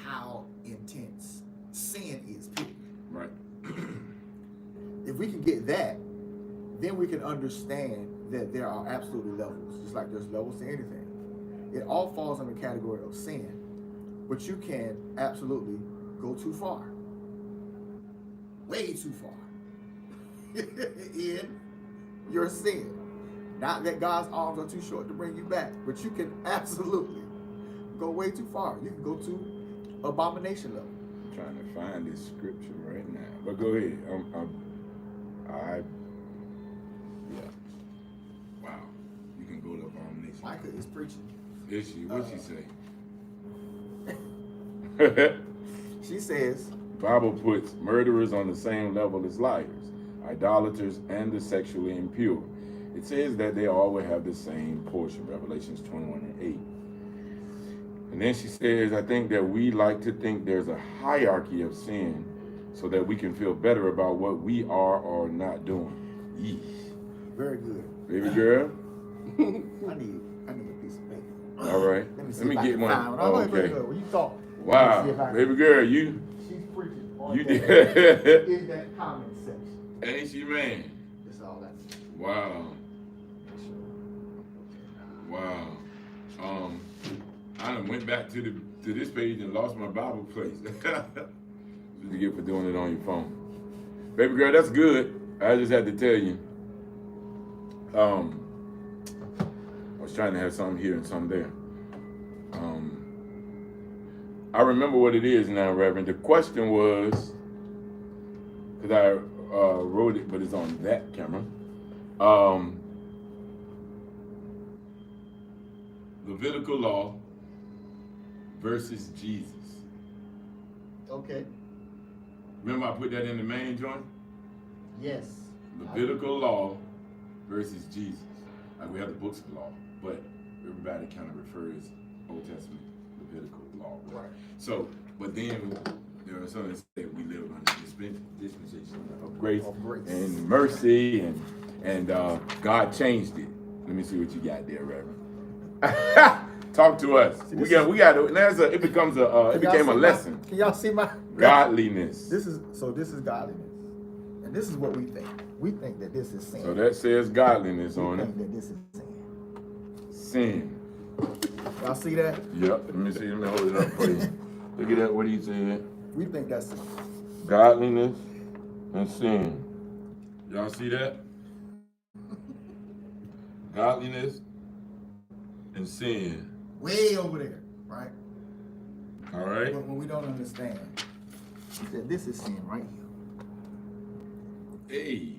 how intense sin is, period. Right. If we can get that, then we can understand that there are absolutely levels, just like there's levels to anything. It all falls under the category of sin, but you can absolutely go too far. Way too far. In your sin. Not that God's arms are too short to bring you back, but you can absolutely go way too far. You can go to abomination level. I'm trying to find this scripture right now. But go ahead. Yeah. Wow. You can go to abomination. Micah is preaching. Is she? What'd she say? She says, Bible puts murderers on the same level as liars, idolaters, and the sexually impure. It says that they all will have the same portion, Revelations 21:8. And then she says, I think that we like to think there's a hierarchy of sin so that we can feel better about what we are or not doing. Yeesh. very good. Baby girl? I need a piece of paper. All right. Let Let me get one. Oh, Okay. When you talk. Wow. Baby girl, She's preaching on You that, did. in that comment section. Ain't she, man? That's all that. Wow. Wow. I done went back to this page and lost my Bible place. What you get for doing it on your phone? Baby girl, that's good. I just had to tell you. I was trying to have something here and something there. I remember what it is now, Reverend. The question was, because I wrote it, but it's on that camera. Levitical law versus Jesus. Okay. Remember I put that in the main joint? Yes. Levitical law versus Jesus. Like we have the books of law, but everybody kind of refers Old Testament, Levitical law. Right. So, but then there are some that say we live under dispensation of grace, and mercy, and God changed it. Let me see what you got there, Reverend. Talk to us. See, we got it became a lesson. Can y'all see my Godliness. This is godliness. And this is what we think. We think that this is sin. So that says godliness we on think it. that this is sin. Sin. Y'all see that? Yep. Let me see. Let me hold it up for you. Look at that. What he said. We think that's sin. Godliness and sin. Y'all see that? Godliness and sin. Way over there, right? All right. But when we don't understand that this is sin right here.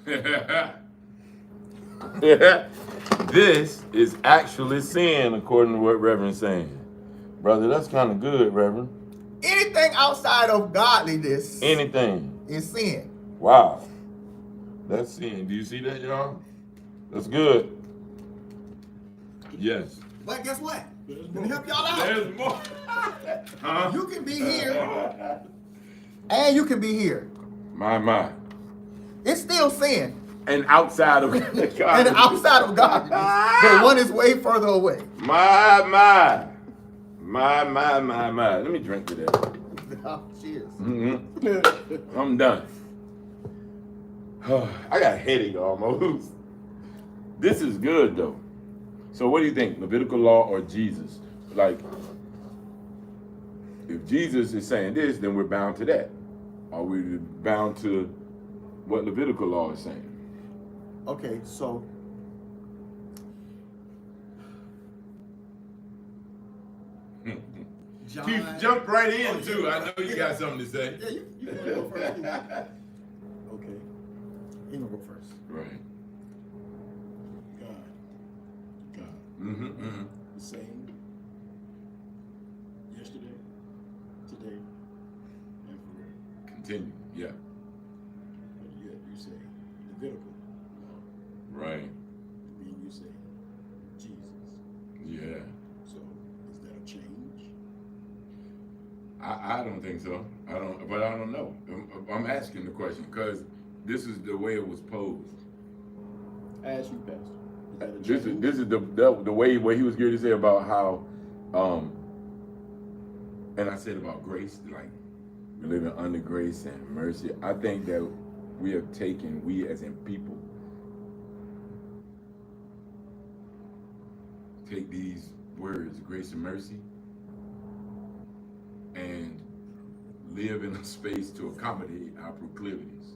Hey. This is actually sin, according to what Reverend's saying. Brother, that's kind of good, Reverend. Anything outside of godliness Anything. is sin. Wow. That's sin. Do you see that, y'all? That's good. Yes. But guess what? Let me help y'all out. There's more. Huh? You can be here and you can be here. My. It's still sin. And outside of God. And outside of godliness. But one is way further away. My. Let me drink to that. Cheers. Mm-hmm. I'm done. I got a headache almost. This is good though. So what do you think, Levitical law or Jesus? Like, if Jesus is saying this, then we're bound to that. Are we bound to what Levitical law is saying? Okay, so John, Chief, jump right in too. I know you got something to say. Yeah, you want to go first. Okay. You gonna go first. Right. God. Mm-hmm. The same yesterday, today, and forever. Continue. Yeah. But yet you say Levitical law, Right. and then you say Jesus. Yeah. So I don't think so. I don't know. I'm asking the question because this is the way it was posed. Ask you, Pastor. This is the way what he was going to say about how, and I said about grace, like we're living under grace and mercy. I think that we as in people, take these words, grace and mercy, and live in a space to accommodate our proclivities,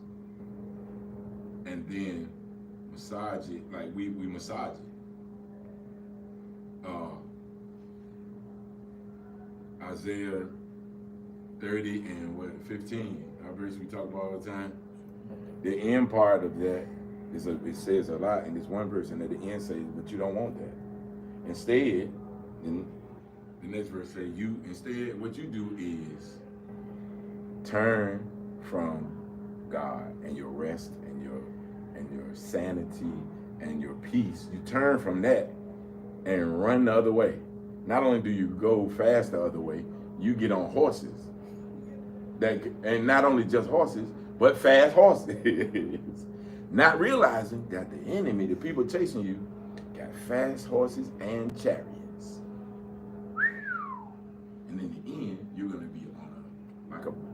and then massage it like we massage it. Isaiah 30 and 15, our verse we talk about all the time. The end part of that it says a lot in this one verse, and at the end says, but you don't want that. Instead, in the next verse say, instead what you do is turn from God and your rest and your sanity and your peace. You turn from that and run the other way. Not only do you go fast the other way, you get on horses. And not only just horses, but fast horses. Not realizing that the enemy, the people chasing you, got fast horses and chariots. And in the end, you're going to be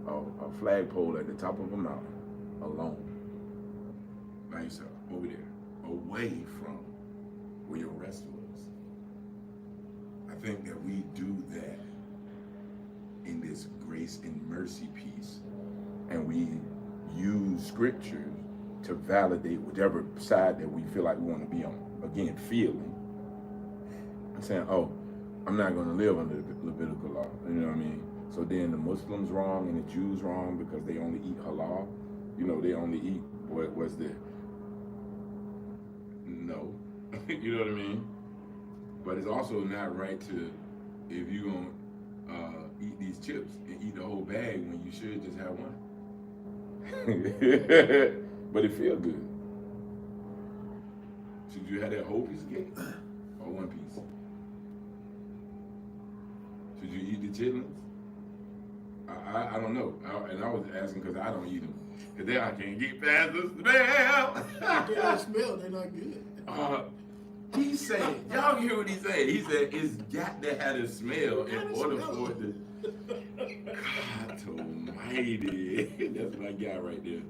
on a flagpole at the top of a mountain, alone, by yourself, over there, away from where your rest was. I think that we do that in this grace and mercy piece, and we use scriptures to validate whatever side that we feel like we want to be on. Again, feeling. I'm saying, oh, I'm not going to live under the Levitical law. You know what I mean? So then the Muslims wrong and the Jews wrong because they only eat halal. You know, they only eat what was the... No. You know what I mean? But it's also not right to, if you're going to eat these chips and eat the whole bag when you should just have one. But it feels good. Should you have that whole piece of cake or one piece? Should you eat the chitlins? I don't know. And I was asking because I don't eat them. Because then I can't get past the smell. They don't smell, they're not good. He said, y'all hear what he said? He said, it's got to have a smell in order for it to... God almighty. That's my guy right there.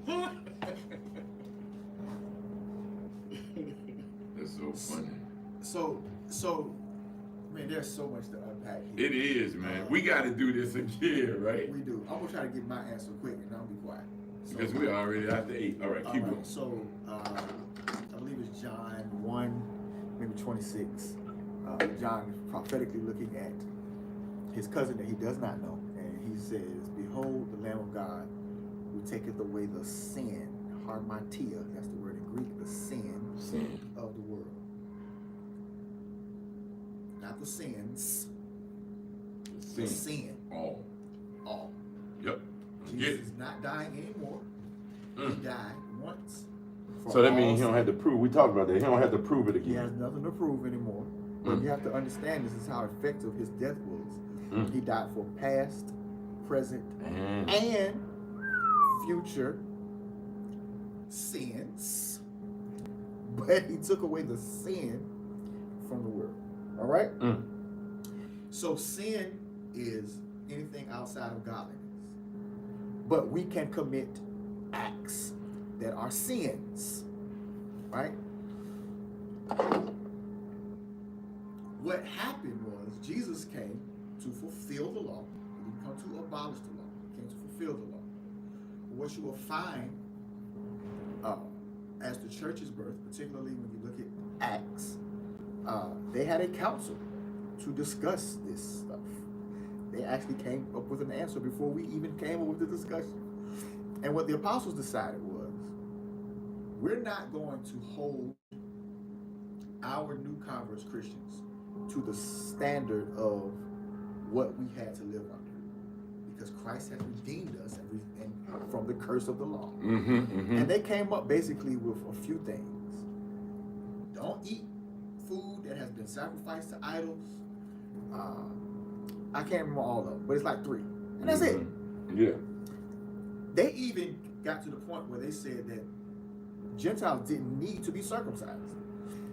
That's so funny. So, man, there's so much to unpack here. It is, man. We got to do this again, right? We do. I'm gonna try to get my answer quick, and I'll be quiet. Because we're already after 8. All right, keep going. So, I believe it's John 1, maybe 26. John prophetically looking at his cousin that he does not know, and he says, "Behold, the Lamb of God, who taketh away the sin, harmatia, that's the word in Greek, the sin of the world." Not the sins. The sin. All. Yep. Jesus is not dying anymore. He died once. So that means he don't have to prove. We talked about that. He don't have to prove it again. He has nothing to prove anymore. But you have to understand this is how effective his death was. He died for past, present, and future sins. But he took away the sin from the world. All right? So sin is anything outside of godliness. But we can commit acts that are sins. Right? What happened was Jesus came to fulfill the law. He didn't come to abolish the law. He came to fulfill the law. What you will find as the church's birth, particularly when you look at Acts, they had a council to discuss this stuff. They actually came up with an answer before we even came up with the discussion. And what the apostles decided was, we're not going to hold our new converts Christians to the standard of what we had to live under, because Christ has redeemed us and from the curse of the law. And they came up basically with a few things. Don't eat food that has been sacrificed to idols. I can't remember all of them, but it's like 3. And that's it. Yeah. They even got to the point where they said that Gentiles didn't need to be circumcised,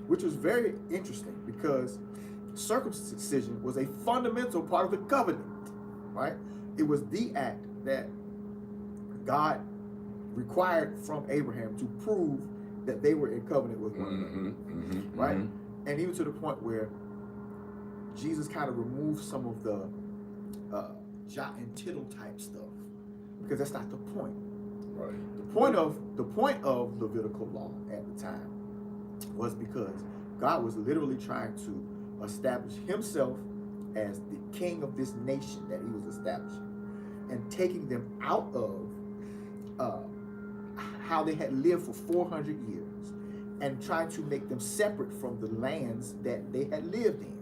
which was very interesting because circumcision was a fundamental part of the covenant, right? It was the act that God required from Abraham to prove that they were in covenant with one another, right? And even to the point where Jesus kind of removed some of the jot and tittle type stuff, because that's not the point. Right. The point of Levitical law at the time was because God was literally trying to establish himself as the king of this nation that he was establishing, and taking them out of how they had lived for 400 years and trying to make them separate from the lands that they had lived in.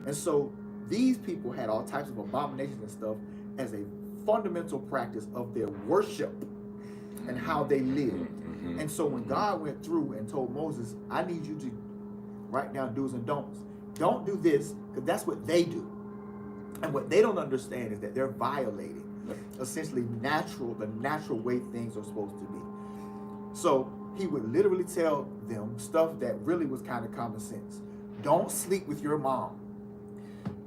And so these people had all types of abominations and stuff as a fundamental practice of their worship and how they lived. And so when God went through and told Moses, I need you to write down do's and don'ts. Don't do this, because that's what they do. And what they don't understand is that they're violating essentially the natural way things are supposed to be. So he would literally tell them stuff that really was kind of common sense. Don't sleep with your mom.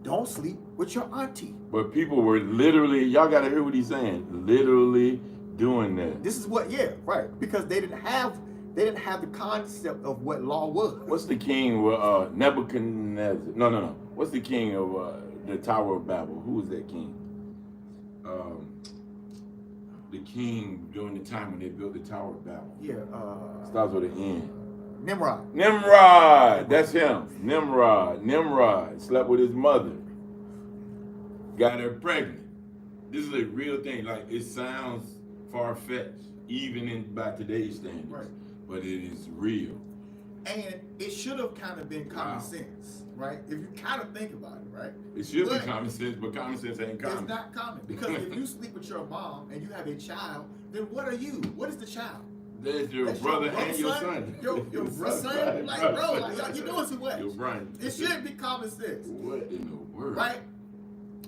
Don't sleep with your auntie. But people were literally, y'all got to hear what he's saying, literally doing that. This is what, right. Because they didn't have the concept of what law was. What's the king of Nebuchadnezzar? No. What's the king of the Tower of Babel? Who was that king? The king during the time when they built the Tower of Babel. Starts with an N. Nimrod. That's him. Nimrod slept with his mother. Got her pregnant. This is a real thing. Like, it sounds far-fetched, even by today's standards. Right. But it is real. And it should have kind of been common sense, right? If you kind of think about it, right? It should be common sense, but common sense ain't common. It's not common. Because if you sleep with your mom and you have a child, then what are you? What is the child? That's your brother and your son. Your son? Like, bro, like, you doing too much. Your brain. It should be common sense. What in the world? Right?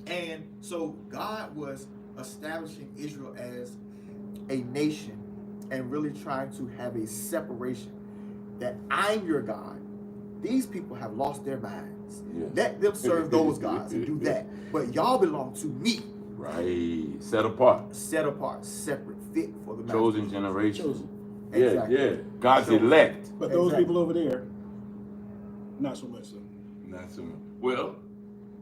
And so God was establishing Israel as a nation and really trying to have a separation. That I'm your God. These people have lost their minds. Yeah. Let them serve those gods and do that. But y'all belong to me. Right. Set apart. Set apart, separate, fit for the Chosen generation. Chosen. Exactly. Yeah. God's Chosen. elect. But those people over there, not so much so. Not so much. Well,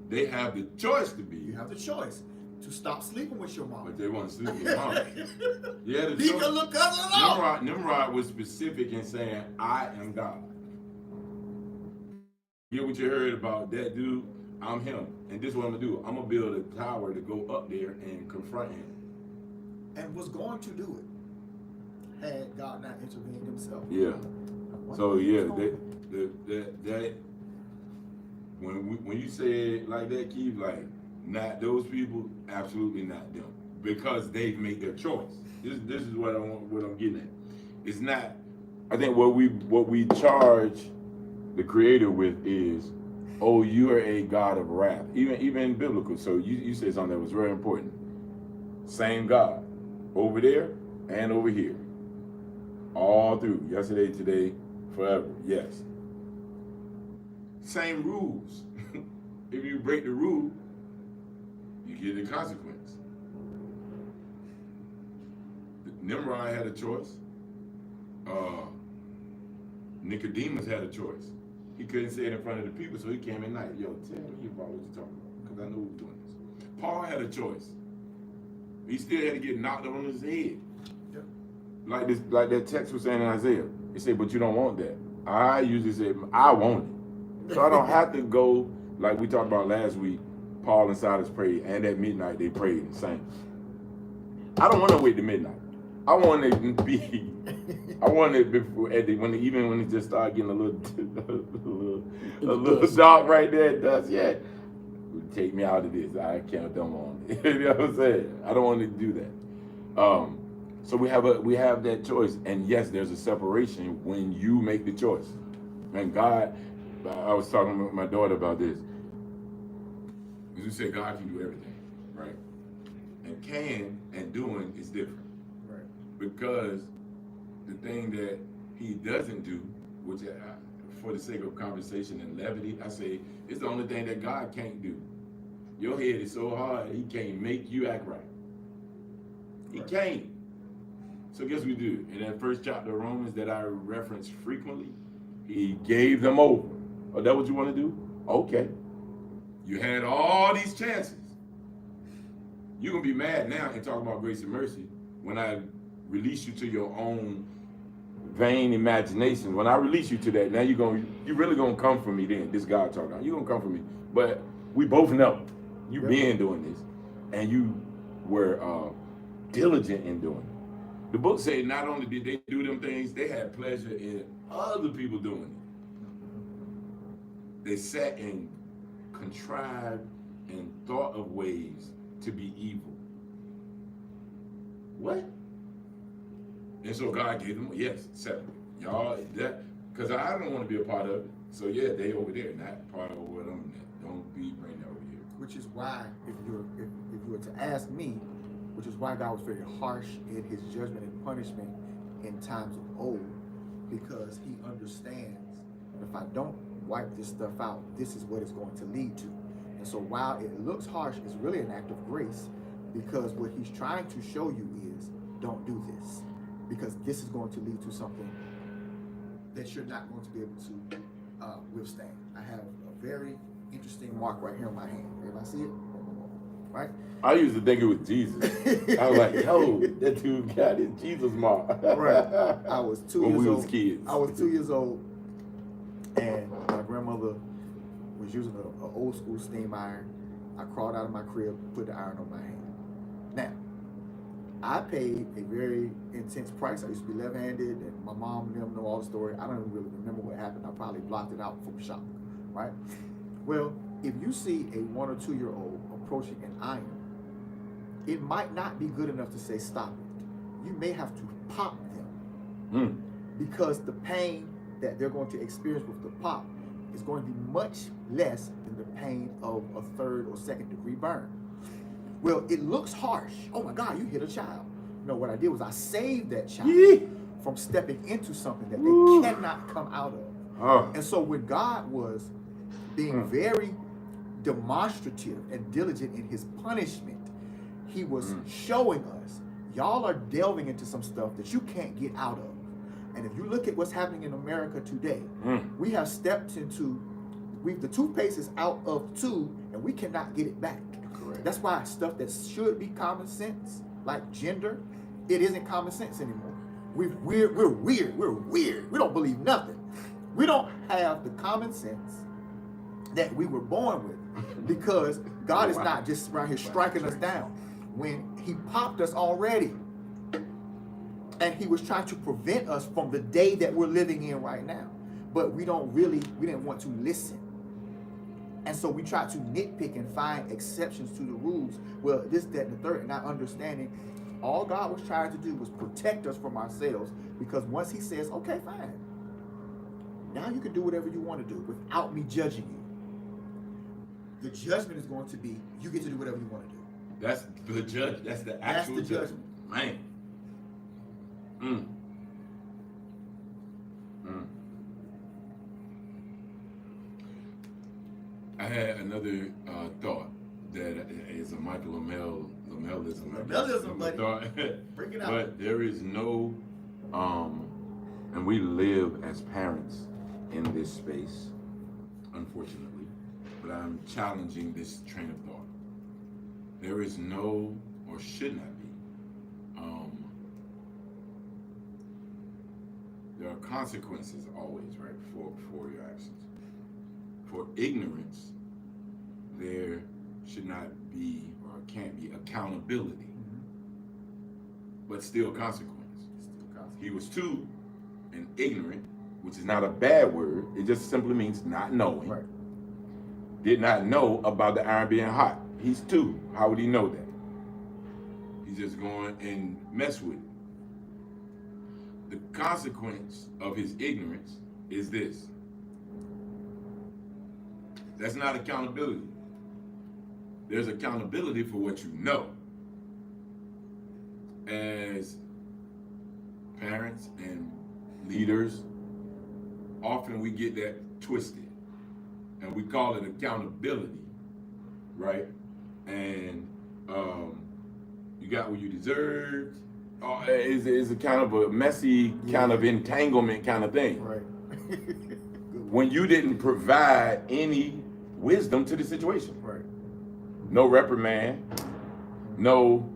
they have the choice to be. You have the choice to stop sleeping with your mom. But they want to sleep with mom. Yeah, the Be choice. your little cousin-in-law. Nimrod was specific in saying, I am God. Get what you heard about that dude? I'm him. And this is what I'm going to do. I'm going to build a tower to go up there and confront him. And was going to do it had God not intervened himself. Yeah. So yeah, that when you say it like that, Keith, like, not those people, absolutely not them, because they've made their choice. This is what I'm getting at. It's not. I think what we charge the Creator with is, oh, you are a God of wrath, even biblical. So you said something that was very important. Same God, over there and over here, all through yesterday, today, forever. Yes. Same rules. If you break the rule, you get the consequence. Nimrod had a choice. Nicodemus had a choice. He couldn't say it in front of the people, so he came at night. Yo, tell me about what you're talking about, because I know who's doing this. Paul had a choice. He still had to get knocked on his head. Yep. Like that text was saying in Isaiah. He said, but you don't want that. I usually say, I want it. So I don't have to go, like we talked about last week, Paul and Silas prayed, and at midnight they prayed and sang. I don't want to wait to midnight. I want it to be. I want it before when it just started getting a little dark right there. It does, yeah. Take me out of this. I can't. Don't want it. You know what I'm saying? I don't want to do that. So we have that choice, and yes, there's a separation when you make the choice. And God, I was talking with my daughter about this. Because you said God can do everything, right? And can and doing is different. Right. Because the thing that he doesn't do, which for the sake of conversation and levity, I say it's the only thing that God can't do. Your head is so hard, he can't make you act right. He can't. So guess we do. In that first chapter of Romans that I reference frequently, he gave them over. Oh, that what you want to do? Okay. You had all these chances. You're going to be mad now and talk about grace and mercy when I release you to your own vain imagination. When I release you to that, now you're really going to come for me then. This God talking. You're going to come for me. But we both know you been doing this and you were diligent in doing it. The book says not only did they do them things, they had pleasure in other people doing it. They sat and contrived and thought of ways to be evil. What? And so God gave them, yes, 7. Y'all, that, because I don't want to be a part of it. So yeah, they over there, not part of what I'm in. Don't be bringing that over here. Which is why, if you were to ask me, which is why God was very harsh in his judgment and punishment in times of old, because he understands that if I don't wipe this stuff out, this is what it's going to lead to. And so while it looks harsh, it's really an act of grace, because what he's trying to show you is, don't do this, because this is going to lead to something that you're not going to be able to withstand. I have a very interesting mark right here on my hand. Everybody see it? Right? I used to think it was Jesus. I was like, yo, that dude got his Jesus mark. Right. I was 2 when years we old. was kids. I was 2 years old, and my grandmother was using an old school steam iron. I crawled out of my crib, put the iron on my hand. Now, I paid a very intense price. I used to be left-handed, and my mom and them know all the story. I don't even really remember what happened. I probably blocked it out from shock, right? Well, if you see a 1 or 2 year old approaching an iron, it might not be good enough to say stop it. You may have to pop them because the pain that they're going to experience with the pop is going to be much less than the pain of a 3rd or 2nd degree burn. Well, it looks harsh. Oh my God, you hit a child. No, what I did was I saved that child from stepping into something that they cannot come out of. And so when God was being very demonstrative and diligent in his punishment, he was showing us, y'all are delving into some stuff that you can't get out of. And if you look at what's happening in America today, we have stepped into, the toothpaste is out of tube and we cannot get it back. Correct. That's why stuff that should be common sense, like gender, it isn't common sense anymore. We're weird. We don't believe nothing. We don't have the common sense that we were born with, because God is not just around here striking us down. When he popped us already, and he was trying to prevent us from the day that we're living in right now. But we didn't want to listen. And so we tried to nitpick and find exceptions to the rules. Well, this, that, and the third, and not understanding all God was trying to do was protect us from ourselves, because once he says, okay, fine, now you can do whatever you want to do without me judging you. The judgment is going to be, you get to do whatever you want to do. That's the judge. That's the actual judgment. Man. I had another thought that is a Michael LeMelleism. LeMelleism, buddy. Bring it out. But there is no, and we live as parents in this space, unfortunately. But I'm challenging this train of thought. There is no, or should not be, there are consequences always, right, for your actions. For ignorance, there should not be, or can't be, accountability, but still consequence. He was too and ignorant, which is not a bad word. It just simply means not knowing. Right. Did not know about the iron being hot. He's 2. How would he know that? He's just going and mess with it. The consequence of his ignorance is this. That's not accountability. There's accountability for what you know. as parents and leaders, often we get that twisted, and we call it accountability, right? And you got what you deserved. It's a kind of a messy kind of entanglement kind of thing. Right. When you didn't provide any wisdom to the situation. Right. No reprimand, no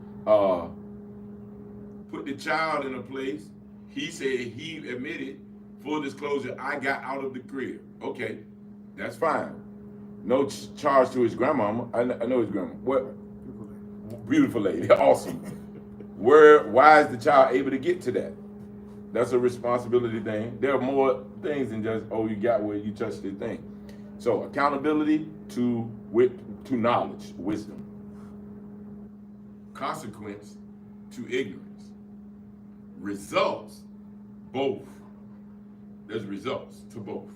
put the child in a place. He said he admitted, full disclosure, I got out of the crib. Okay, that's fine. No charge to his grandmama. I know his grandma. What? Beautiful lady. Awesome. Why is the child able to get to that? That's a responsibility thing. There are more things than just, oh, you got where you touched the thing. So accountability to knowledge, wisdom. Consequence to ignorance. Results, both. There's results to both.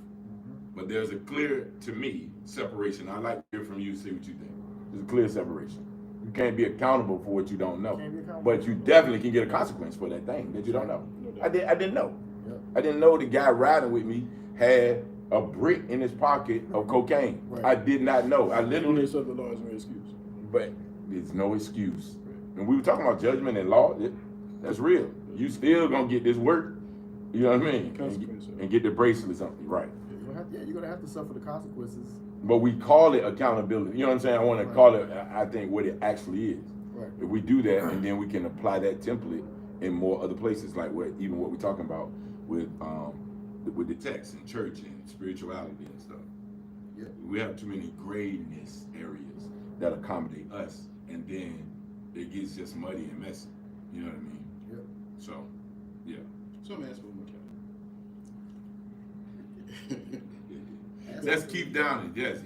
But there's a clear, to me, separation. I'd like to hear from you, see what you think. There's a clear separation. You can't be accountable for what you don't know. But you definitely can get a consequence for that thing that you don't know. I didn't know. Yep. I didn't know the guy riding with me had a brick in his pocket of cocaine. Right. I did not know. I literally, Of the law is no excuse. but there's no excuse. And we were talking about judgment and law. That's real. You still gonna get this work. You know what I mean? And get the bracelets on. Right. You're gonna have to suffer the consequences. But we call it accountability. You know what I'm saying? I want to call it, I think, what it actually is. Right. If we do that, and then we can apply that template in more other places, like what we're talking about with the text and church and spirituality and stuff. Yeah. We have too many grayness areas that accommodate us, and then it gets just muddy and messy. You know what I mean? Yep. So, yeah. So I'm asking one more time. Let's keep down it. Yes.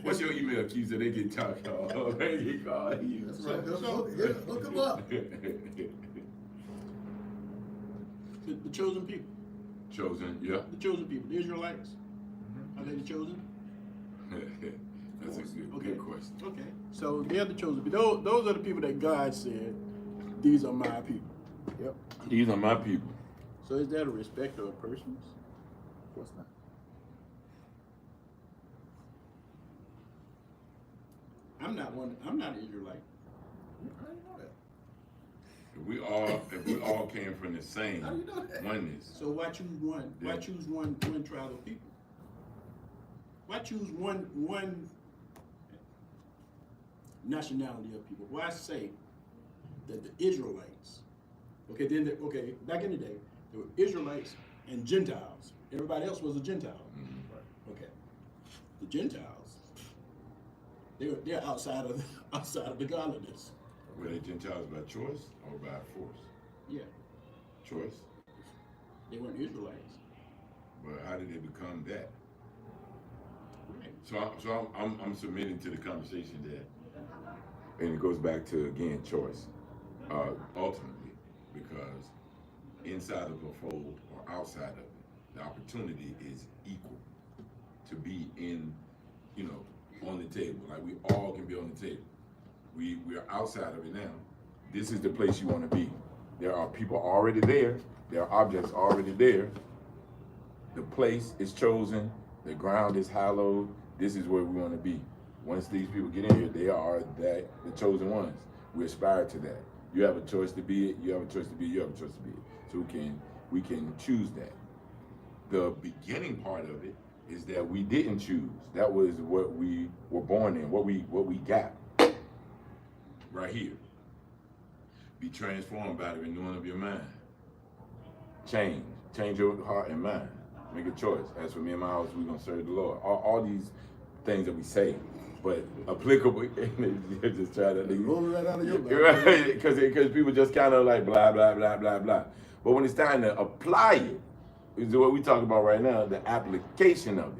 What's your email, Keith, so they can talk? They can call you. That's right. Hook them up. The chosen people. Chosen, yeah. The chosen people. The Israelites. Are they the chosen? That's a good question. Okay. So they're the chosen people. Those are the people that God said, these are my people. Yep. These are my people. So is that a respecter of persons? Of course not. I'm not an Israelite. How do you know that? If we all came from the same How do you know that? oneness. So why choose one? Yeah. Why choose one tribe of people? Why choose one nationality of people? Why say that the Israelites? Okay, back in the day, there were Israelites and Gentiles. Everybody else was a Gentile. Mm-hmm. Okay, the Gentiles, they're outside of the godliness. Were they Gentiles by choice or by force? Yeah, Choice. they weren't Israelites. But how did they become that? Right. So I'm submitting to the conversation that, and it goes back to, again, choice, ultimately, because inside of a fold or outside of it, the opportunity is equal to be in, on the table. Like, we all can be on the table. We are outside of it now. This is the place you want to be. There are people already there. There are objects already there. The place is chosen. The ground is hallowed. This is where we want to be. Once these people get in here, they are the chosen ones. We aspire to that. You have a choice to be it. You have a choice to be it. You have a choice to be it. So we can choose that. The beginning part of it is that we didn't choose. That was what we were born in. What we got. Right here. Be transformed by the renewing of your mind. Change your heart and mind. Make a choice. As for me and my house, we're gonna serve the Lord. All these things that we say, but applicable. Just try to Roll it right out of your mouth. right, because people just kind of like blah blah blah blah blah. But when it's time to apply it, is what we talk about right now. The application of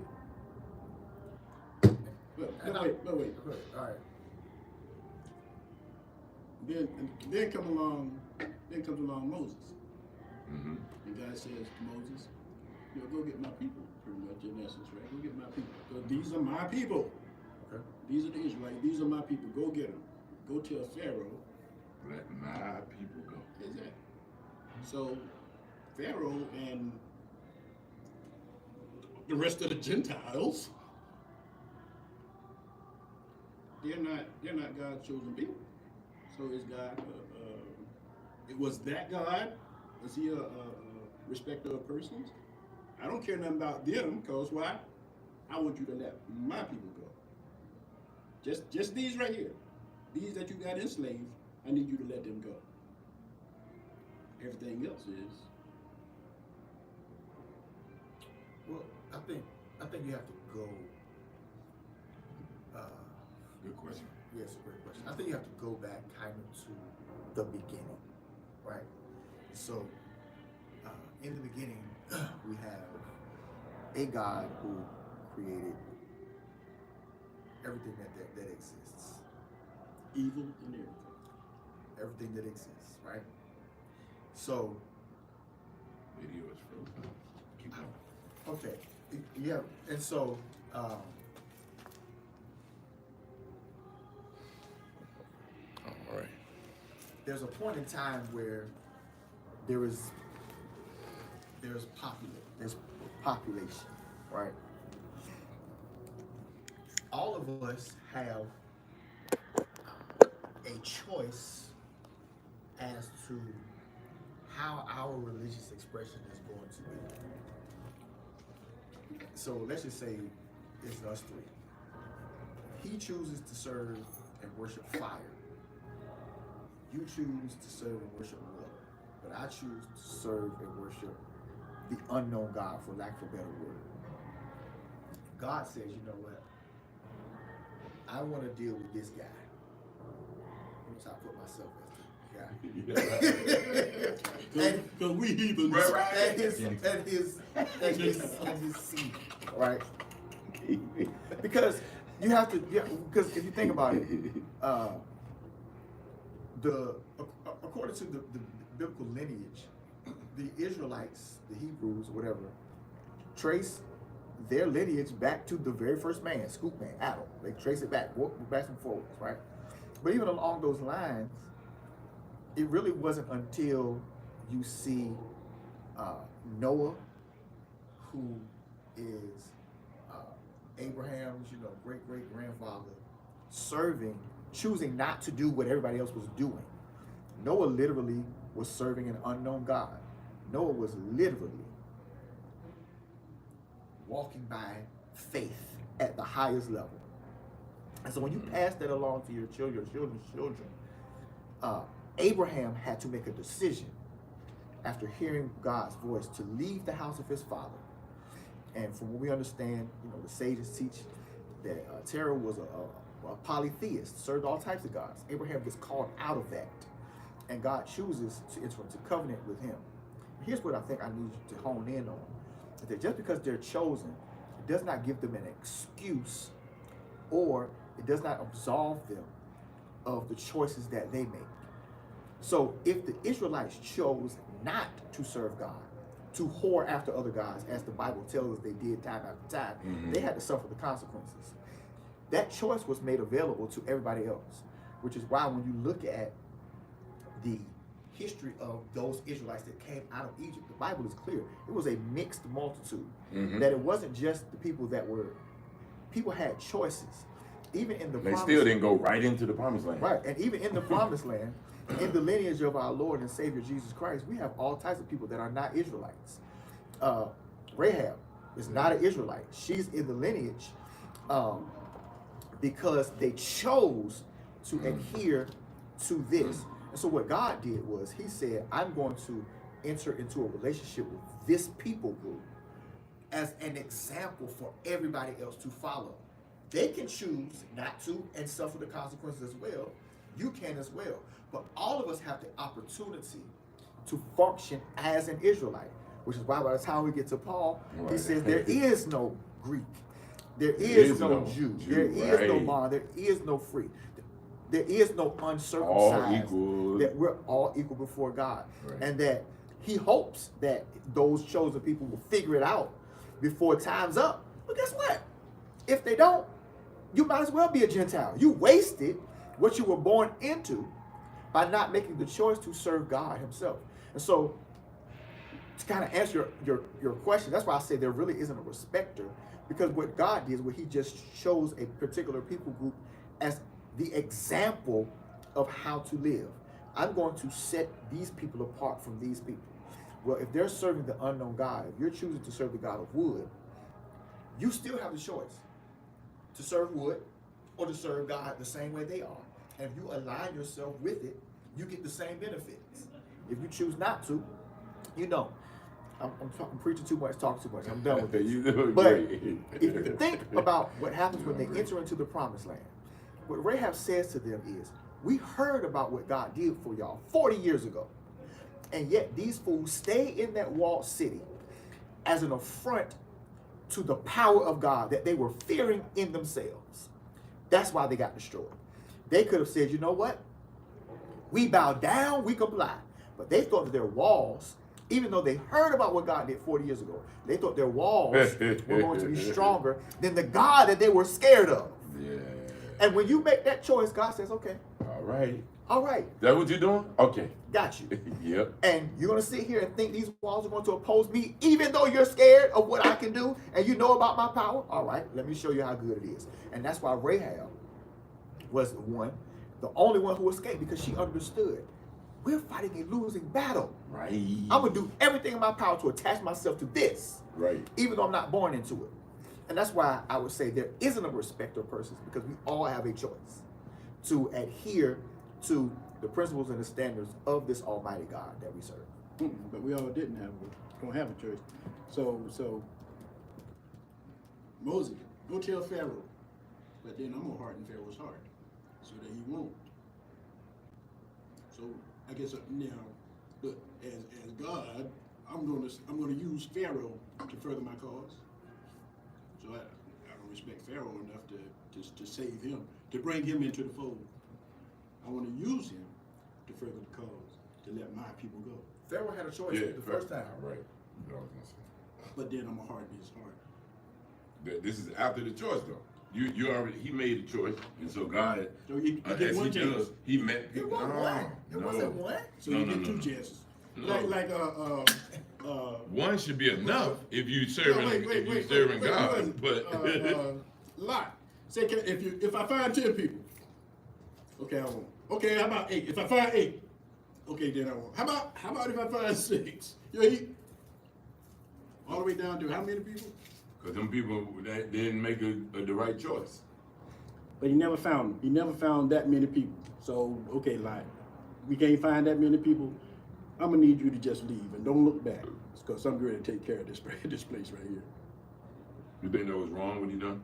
it. Wait. All right. Then comes along Moses. Mm-hmm. And God says to Moses, go get my people, pretty much in essence, right? Go get my people. So these are my people. Okay. These are the Israelites. These are my people. Go get them. Go tell Pharaoh Let my people go. Exactly. So Pharaoh and the rest of the Gentiles, they're not God's chosen people. So is God? It was that God? Was he a respecter of persons? I don't care nothing about them, because why? I want you to let my people go. Just these right here. These that you got enslaved, I need you to let them go. Everything else is. Well, I think you have to go. Good question. Yes, a great question. I think you have to go back kind of to the beginning, right? So, in the beginning, we have a God who created everything that exists. Evil and everything. Everything that exists, right? So, Video is frozen. Keep going. okay, yeah, and so, All right. there's a point in time where there's population, right? All of us have a choice as to how our religious expression is going to be. So let's just say it's us three. He chooses to serve and worship fire. You choose to serve and worship water. But I choose to serve and worship the unknown God, for lack of a better word. God says, you know what? I want to deal with this guy. So I put myself as the guy. Because we heathens. And his seed, right? Because you have to, because if you think about it, according to the biblical lineage, the Israelites, the Hebrews, whatever, trace their lineage back to the very first man, scoop man, Adam. They trace it back and forwards, right? But even along those lines, it really wasn't until you see Noah, who is Abraham's, great-great-grandfather, choosing not to do what everybody else was doing. Noah literally was serving an unknown God. Noah was literally walking by faith at the highest level. And so when you pass that along to your children's children, Abraham had to make a decision after hearing God's voice to leave the house of his father. And from what we understand, the sages teach that Terah was a polytheist, served all types of gods. Abraham gets called out of that, and God chooses to enter into covenant with him. Here's what I think I need you to hone in on: that just because they're chosen, it does not give them an excuse, or it does not absolve them of the choices that they make. So if the Israelites chose not to serve God, to whore after other gods, as the Bible tells us they did time after time, they had to suffer the consequences. That choice was made available to everybody else, which is why when you look at the history of those Israelites that came out of Egypt, the Bible is clear. It was a mixed multitude. That it wasn't just the people people had choices. Even in the They still didn't go right into the promised land. Right, and even in the promised land, in the lineage of our Lord and Savior Jesus Christ, we have all types of people that are not Israelites. Rahab is not an Israelite. She's in the lineage because they chose to adhere to this. And so what God did was he said, I'm going to enter into a relationship with this people group as an example for everybody else to follow. They can choose not to and suffer the consequences as well. You can as well. But all of us have the opportunity to function as an Israelite, which is why by the time we get to Paul, he says there is no Greek. There is no Jew. There is no bond. There is no free. There is no uncircumcised. All equal. That we're all equal before God. Right. And that he hopes that those chosen people will figure it out before time's up. But guess what? If they don't, you might as well be a Gentile. You wasted what you were born into by not making the choice to serve God himself. And so, to kind of answer your question, that's why I say there really isn't a respecter, because what God did is what he just chose a particular people group as the example of how to live. I'm going to set these people apart from these people. Well, if they're serving the unknown God, if you're choosing to serve the God of wood, you still have the choice to serve wood or to serve God the same way they are. And if you align yourself with it, you get the same benefits. If you choose not to, you don't. I'm preaching too much, talking too much. I'm done with this. You doing But great. if you think about what happens when they enter into the promised land, what Rahab says to them is, we heard about what God did for y'all 40 years ago. And yet these fools stay in that walled city as an affront to the power of God that they were fearing in themselves. That's why they got destroyed. They could have said, you know what? We bow down, we comply. But they thought that their walls, even though they heard about what God did 40 years ago, they thought their walls were going to be stronger than the God that they were scared of. Yeah. And when you make that choice, God says, okay, all right, That what you're doing? Okay. got you. Yep. And you're going to sit here and think these walls are going to oppose me, even though you're scared of what I can do and you know about my power? All right, let me show you how good it is. And that's why Rahab was the only one who escaped, because she understood, we're fighting a losing battle. Right. I'm going to do everything in my power to attach myself to this, Right. even though I'm not born into it. And that's why I would say there isn't a respect of persons, because we all have a choice to adhere to the principles and the standards of this almighty God that we serve. But we all don't have a choice. So Moses, go tell Pharaoh, but then I'm gonna harden Pharaoh's heart so that he won't. So I guess now, look, as God, I'm gonna use Pharaoh to further my cause. So I don't respect Pharaoh enough to save him, to bring him into the fold. I want to use him to further the cause, to let my people go. Pharaoh had a choice the first time. Right. You know what I was gonna say. But then I'm gonna harden his heart. This is after the choice, though. You already, he made a choice, and so God, So you get as one he chance. does, he met. It wasn't one. It wasn't one. So No, you no, get no, two no. chances. No. Like One should be enough if you serving wait, God. But Lot. Say if I find 10 people, okay, I won't. Okay, how about 8? If I find 8, okay, then I won't. How about if I find 6? All the way down to how many people? because them people that didn't make the right choice. But he never found them. He never found that many people. So okay, Lot, we can't find that many people. I'm gonna need you to just leave and don't look back, because I'm ready to take care of this place right here. You think that was wrong what he done?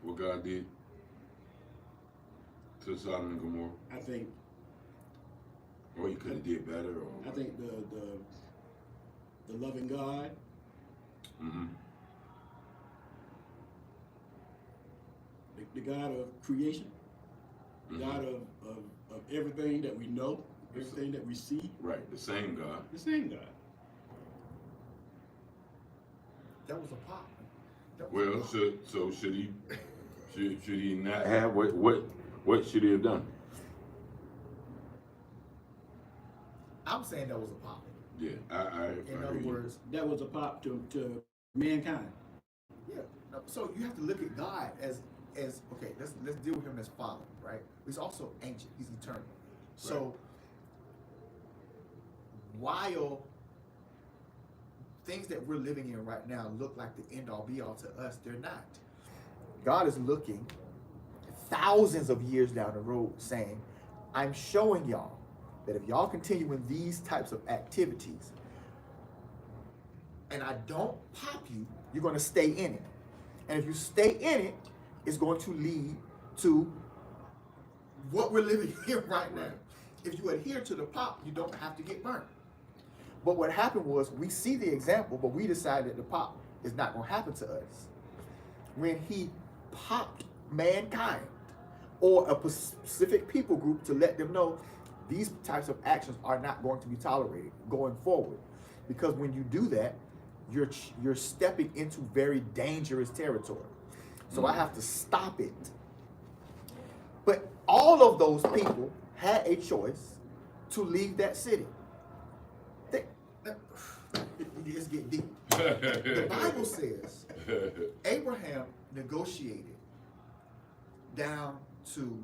What God did to Sodom and Gomorrah? I think Or you could have did better, or I think the loving God, mm-hmm. the God of creation, the Mm-hmm. God of everything that we know, everything that we see, Right, the same God. the same God. That was a pop. Well, so should he not have what should he have done? I'm saying that was a pop. Yeah, I In hear other you. words, That was a pop to mankind. yeah. No, so you have to look at God as okay. Let's deal with him as Father, right? He's also ancient. He's eternal. So while things that we're living in right now look like the end all be all to us, they're not. God is looking thousands of years down the road saying, I'm showing y'all that if y'all continue in these types of activities and I don't pop you, you're going to stay in it. And if you stay in it, it's going to lead to what we're living here right now. If you adhere to the pop, you don't have to get burned. But what happened was, we see the example, but we decided that the pop is not going to happen to us. When he popped mankind or a specific people group to let them know these types of actions are not going to be tolerated going forward. Because when you do that, you're stepping into very dangerous territory. So I have to stop it. But all of those people had a choice to leave that city. It's getting deep. The Bible says Abraham negotiated down to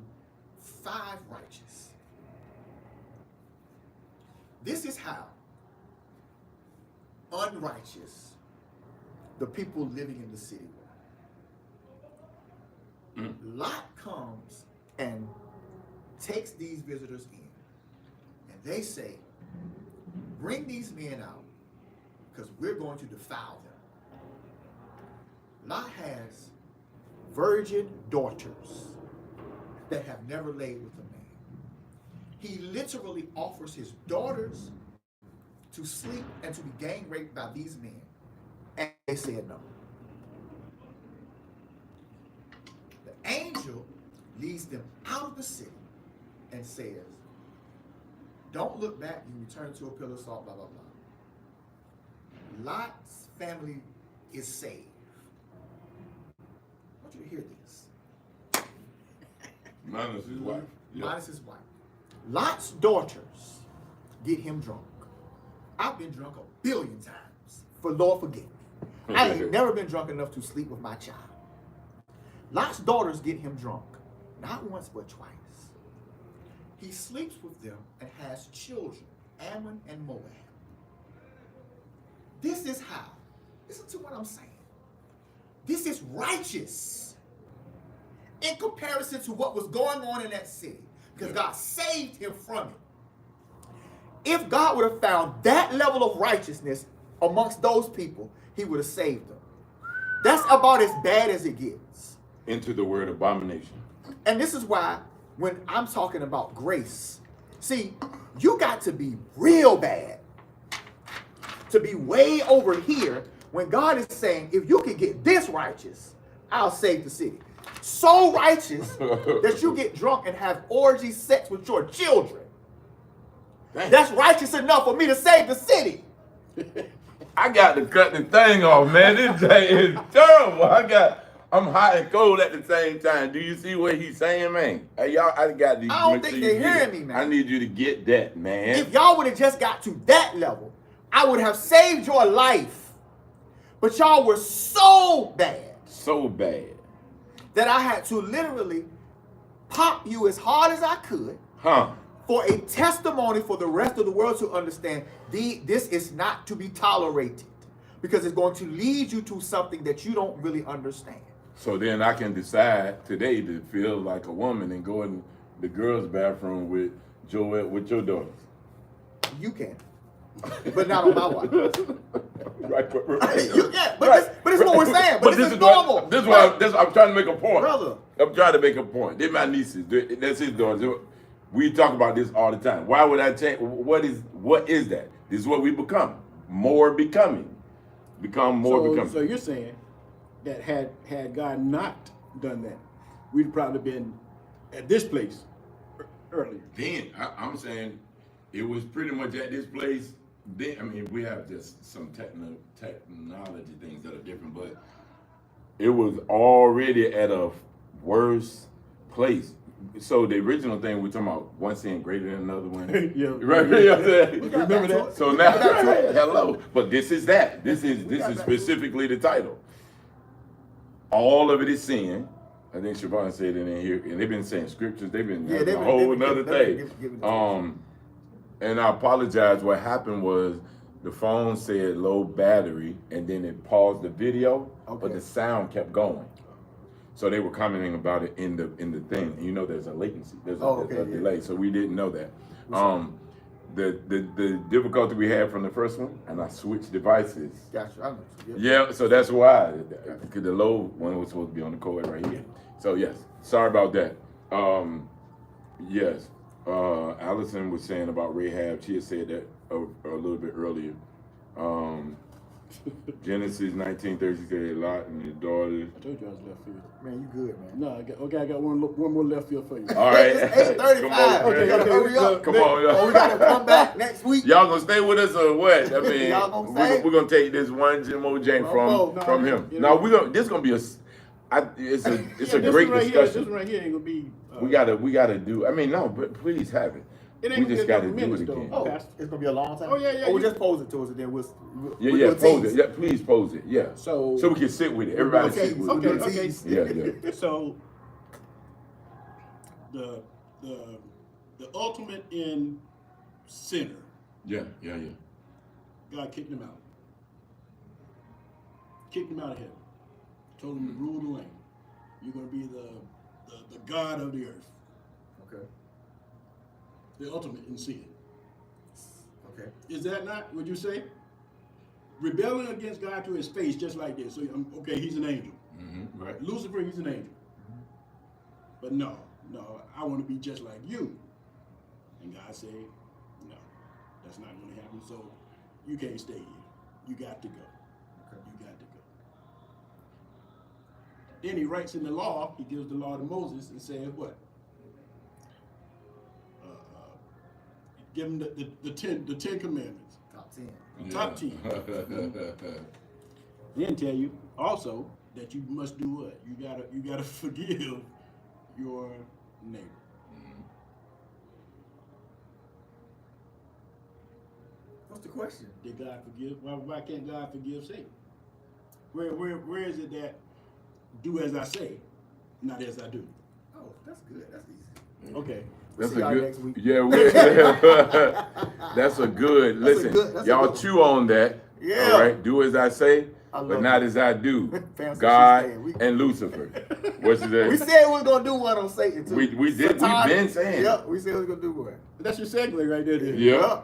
5 righteous. This is how unrighteous the people living in the city were. Lot comes and takes these visitors in, and they say, bring these men out because we're going to defile them. Lot has virgin daughters that have never laid with a man. He literally offers his daughters to sleep and to be gang raped by these men, and they said no. The angel leads them out of the city and says, don't look back, you return to a pillar of salt, blah, blah, blah. Lot's family is saved. I want you to hear this. Minus his wife. Yeah. Minus his wife. Lot's daughters get him drunk. I've been drunk 1 billion times. For Lord forgive me. I ain't never been drunk enough to sleep with my child. Lot's daughters get him drunk. Not once, but twice. He sleeps with them and has children, Ammon and Moab. This is how. Listen to what I'm saying. This is righteous in comparison to what was going on in that city, because God saved him from it. If God would have found that level of righteousness amongst those people, he would have saved them. That's about as bad as it gets. Into the word abomination. And this is why when I'm talking about grace, see, you got to be real bad to be way over here when God is saying, if you can get this righteous, I'll save the city. So righteous that you get drunk and have orgy sex with your children. Dang. That's righteous enough for me to save the city. I got to cut the thing off, man. This thing is terrible. I'm hot and cold at the same time. Do you see what he's saying, man? Hey, y'all, I got these. I don't think they're hearing me, man. I need you to get that, man. If y'all would have just got to that level, I would have saved your life. But y'all were so bad. So bad. That I had to literally pop you as hard as I could. Huh. For a testimony for the rest of the world to understand this is not to be tolerated. Because it's going to lead you to something that you don't really understand. So then I can decide today to feel like a woman and go in the girls' bathroom with Joel, with your daughters. You can. But not on my watch. Right. You can. But this is what we're saying. But this is normal. This is why I'm trying to make a point. Brother. I'm trying to make a point. They're my nieces. That's his daughters. We talk about this all the time. Why would I change? What is that? This is what we become. More becoming. Become more becoming. So you're saying that had God not done that, we'd probably been at this place earlier. Then I'm saying it was pretty much at this place. Then I mean we have just some technology things that are different, but it was already at a worse place. So the original thing we're talking about, one sin greater than another one. Yeah. Right. You know what I'm saying? Remember that? So now, hello. But this is that. This is specifically the title. All of it is sin. I think Siobhan said it in here, and they've been saying scriptures. They've been a whole another thing. And I apologize. What happened was the phone said low battery, and then it paused the video, but the sound kept going. So they were commenting about it in the thing. And you know, there's a latency, there's a delay. So we didn't know that. The difficulty we had from the first one, and I switched devices. Gotcha. Yeah, so that's why because the low one was supposed to be on the cord right here. So yes, sorry about that. Yes, Allison was saying about Rahab. She had said that a little bit earlier. Genesis 19:36, Lot and his daughters. I told you I was left field. Man, you good, man. No, I got one more left field for you. All right. It's 8:35. Come on, Okay, hurry up. Come on, y'all. We gotta come back next week. Y'all gonna stay with us or what? I mean, Y'all gonna stay? we're gonna take this one more Jane from him. No, this gonna be it's a great right discussion. This one right here ain't gonna be. We gotta do. I mean, no, but please have it. It We ain't just gonna gotta be do it minutes, though. again. Oh, Pastor. it's gonna be a long time. Oh, yeah. Oh, we'll just pose it to us and then we'll Yeah, do yeah, a pose tease. it. Yeah, please pose it. Yeah. So we can sit with it. Everybody sit with Okay, it. okay. Yeah. So the ultimate in sinner, Yeah. God kicked him out. Kicked him out of heaven. Told him to rule the land. You're gonna be the God of the earth. Okay. The ultimate in sin. Okay. Is that not, would you say? Rebelling against God to his face just like this. So, okay, he's an angel. Mm-hmm. Right. Lucifer, he's an angel. But no, I want to be just like you. And God said, no, that's not going to happen. So you can't stay here. You got to go. Okay. You got to go. Then he writes in the law, he gives the law to Moses and says what? Give him the 10 commandments. Top 10. Top 10. Then tell you also that you must do what? You gotta forgive your neighbor. What's the question? Did God forgive? Why can't God forgive Satan? Where is it that do as I say, not as I do? Oh, that's good. That's easy. Okay. That's See a y'all good. next week. Yeah, that's a good. That's a Listen, good- that's a y'all good one. chew on that. Yeah. All right. Do as I say, I but love not it. as I do. Fancy God shit, man. and Lucifer. What's We that? said we was gonna do one on Satan too. We did. We've Sometime- been saying. Yep, we said we was gonna do one. That's your segue right there. Then. Yeah.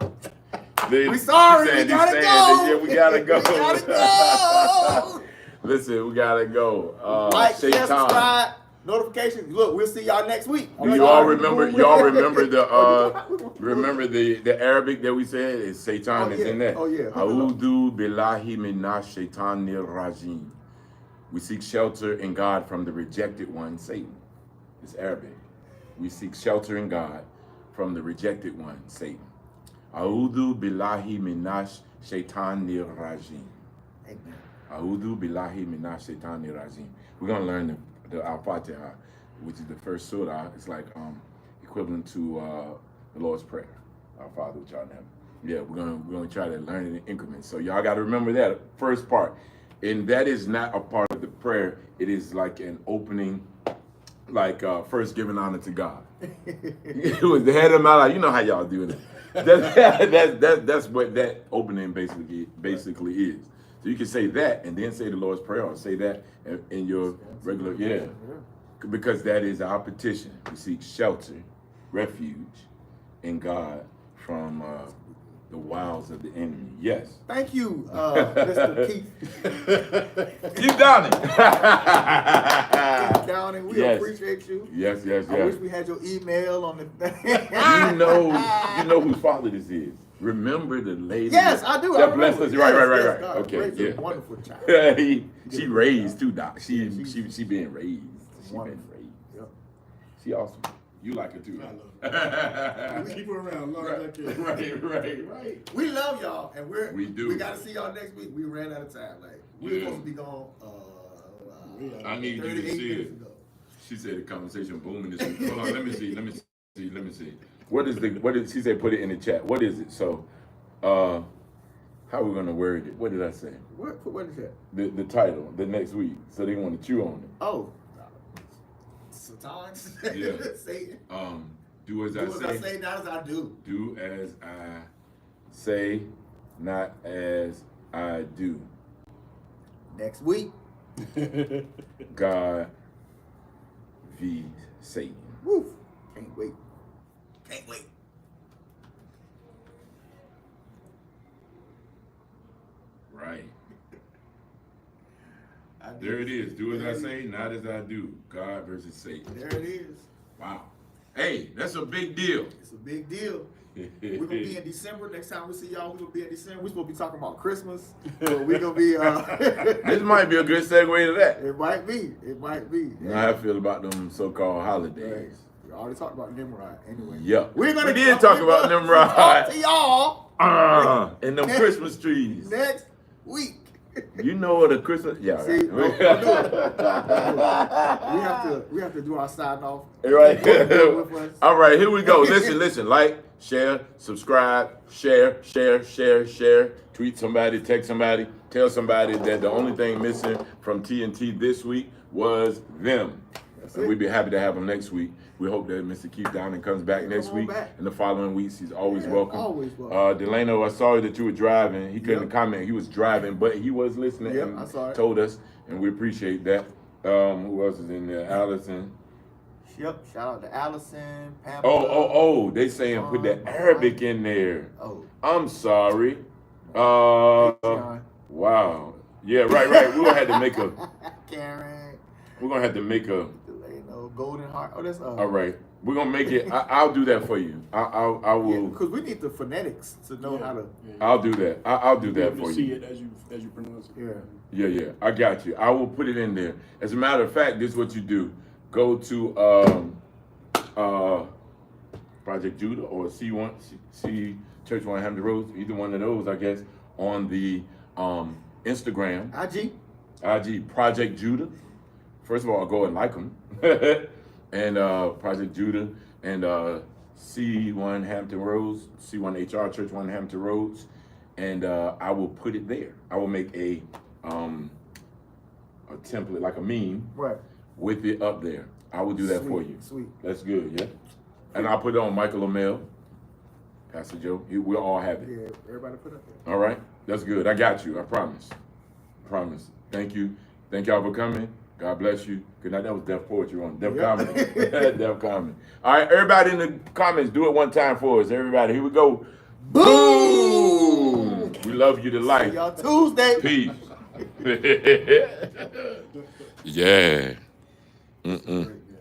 We sorry, we Saying- gotta saying go. that, yeah, we gotta go. We gotta go. Listen, we gotta go. Like, share, Shaitan. subscribe, notifications. Look, we'll see y'all next week. Do you all remember? Y'all remember the Arabic that we said? Is Satan is in that? Oh, yeah. A'udhu billahi minash shaitanir rajim. We seek shelter in God from the rejected one, Satan. It's Arabic. We seek shelter in God from the rejected one, Satan. A'udhu billahi minash shaitanir rajim. Amen. A'udhu billahi minash shaitanir rajim. We're gonna learn the Al-Fatiha, which is the first surah. It's like equivalent to the Lord's Prayer. Our Father which art in heaven. Yeah, we're gonna try to learn it in increments. So y'all gotta remember that first part. And that is not a part of the prayer. It is like an opening, like first giving honor to God. It was the head of my life. You know how y'all do it. That's what that opening basically is. So you can say that and then say the Lord's Prayer, or say that in your regular, because that is our petition. We seek shelter, refuge in God from the wiles of the enemy. Yes. Thank you, Mr. Keith. Keep down it. County. We Yes. appreciate you. Yes. I wish we had your email on the thing. You know whose father this is. Remember the lady. Yes, I do. That I blessed remember. us. Right. Yes, God Okay, raised a yeah. wonderful child. She raised too, Doc. She being raised. She been Wonderful. raised. Yep. She awesome. You like her too, I right? love it. Keep her around long as I can. Right. We love y'all, and We do. We gotta see y'all next week. We ran out of time. Like we were supposed to be gone. I need you to 38 see minutes it. ago. She said the conversation booming this week. Hold on, let me see. What did she say? Put it in the chat. What is it? So, how are we gonna word it? What did I say? What is that? The title, the next week. So they want to chew on it. Oh, sometimes. Yeah. Say, Do as I do as I say, not as I do. Do as I say, not as I do. Next week. God v. Satan. Woo. Can't wait. Right. I did. There it is. Do as I say, not as I do. God versus Satan. There it is. Wow. Hey, that's a big deal. It's a big deal. We're gonna be in December. Next time we see y'all, we're gonna be in December. We're supposed to be talking about Christmas. So we're gonna be This might be a good segue to that. It might be. You know how I feel about them so-called holidays. We already talked about Nimrod anyway. Yep. We did talk about Nimrod. Talk to y'all And them Christmas trees. next week. You know what a Christmas? Yeah. See, right. we have to do our sign off. Right. With us. All right, here we go. Listen. Like, share, subscribe, share. Tweet somebody, text somebody, tell somebody that the only thing missing from TNT this week was them. And we'd be happy to have them next week. We hope that Mr. Keith Downing comes back next week. And the following weeks, he's always welcome. Always welcome. Delano, I saw that you were driving. He couldn't comment. He was driving, but he was listening and I saw it. told us, and we appreciate that. Who else is in there? Allison. Yep. Shout out to Allison, Pamela. Oh, they saying put that Arabic in there. Oh. I'm sorry. John. Wow. Yeah, right. We're gonna have to make a. Karen. We're gonna have to make a. Delano, Golden Heart. Oh, that's All right. We're gonna make it. I'll do that for you. I will. Because we need the phonetics to know how to. I'll do that. I'll do that for see you. it as you pronounce it. Yeah. Yeah. I got you. I will put it in there. As a matter of fact, this is what you do. Go to Project Judah or C Church 1 Hampton Roads, either one of those, I guess, on the Instagram. IG Project Judah. First of all, go and like them. And Project Judah and C1 Hampton Roads, C1HR Church 1 Hampton Roads, and I will put it there. I will make a template, like a meme, Right. with it up there. I will do that for you. Sweet. That's good, yeah. And I'll put it on Michael LeMelle, Pastor Joe. We'll all have it. Yeah, everybody put up there. All right, that's good. I got you. I promise. Thank you. Thank y'all for coming. God bless you. Good night. That was Def Poetry on Def Comedy. Def Comedy. All right, everybody in the comments, do it one time for us. Everybody, here we go. Boom! We love you to life. See y'all Tuesday. Peace. Yeah.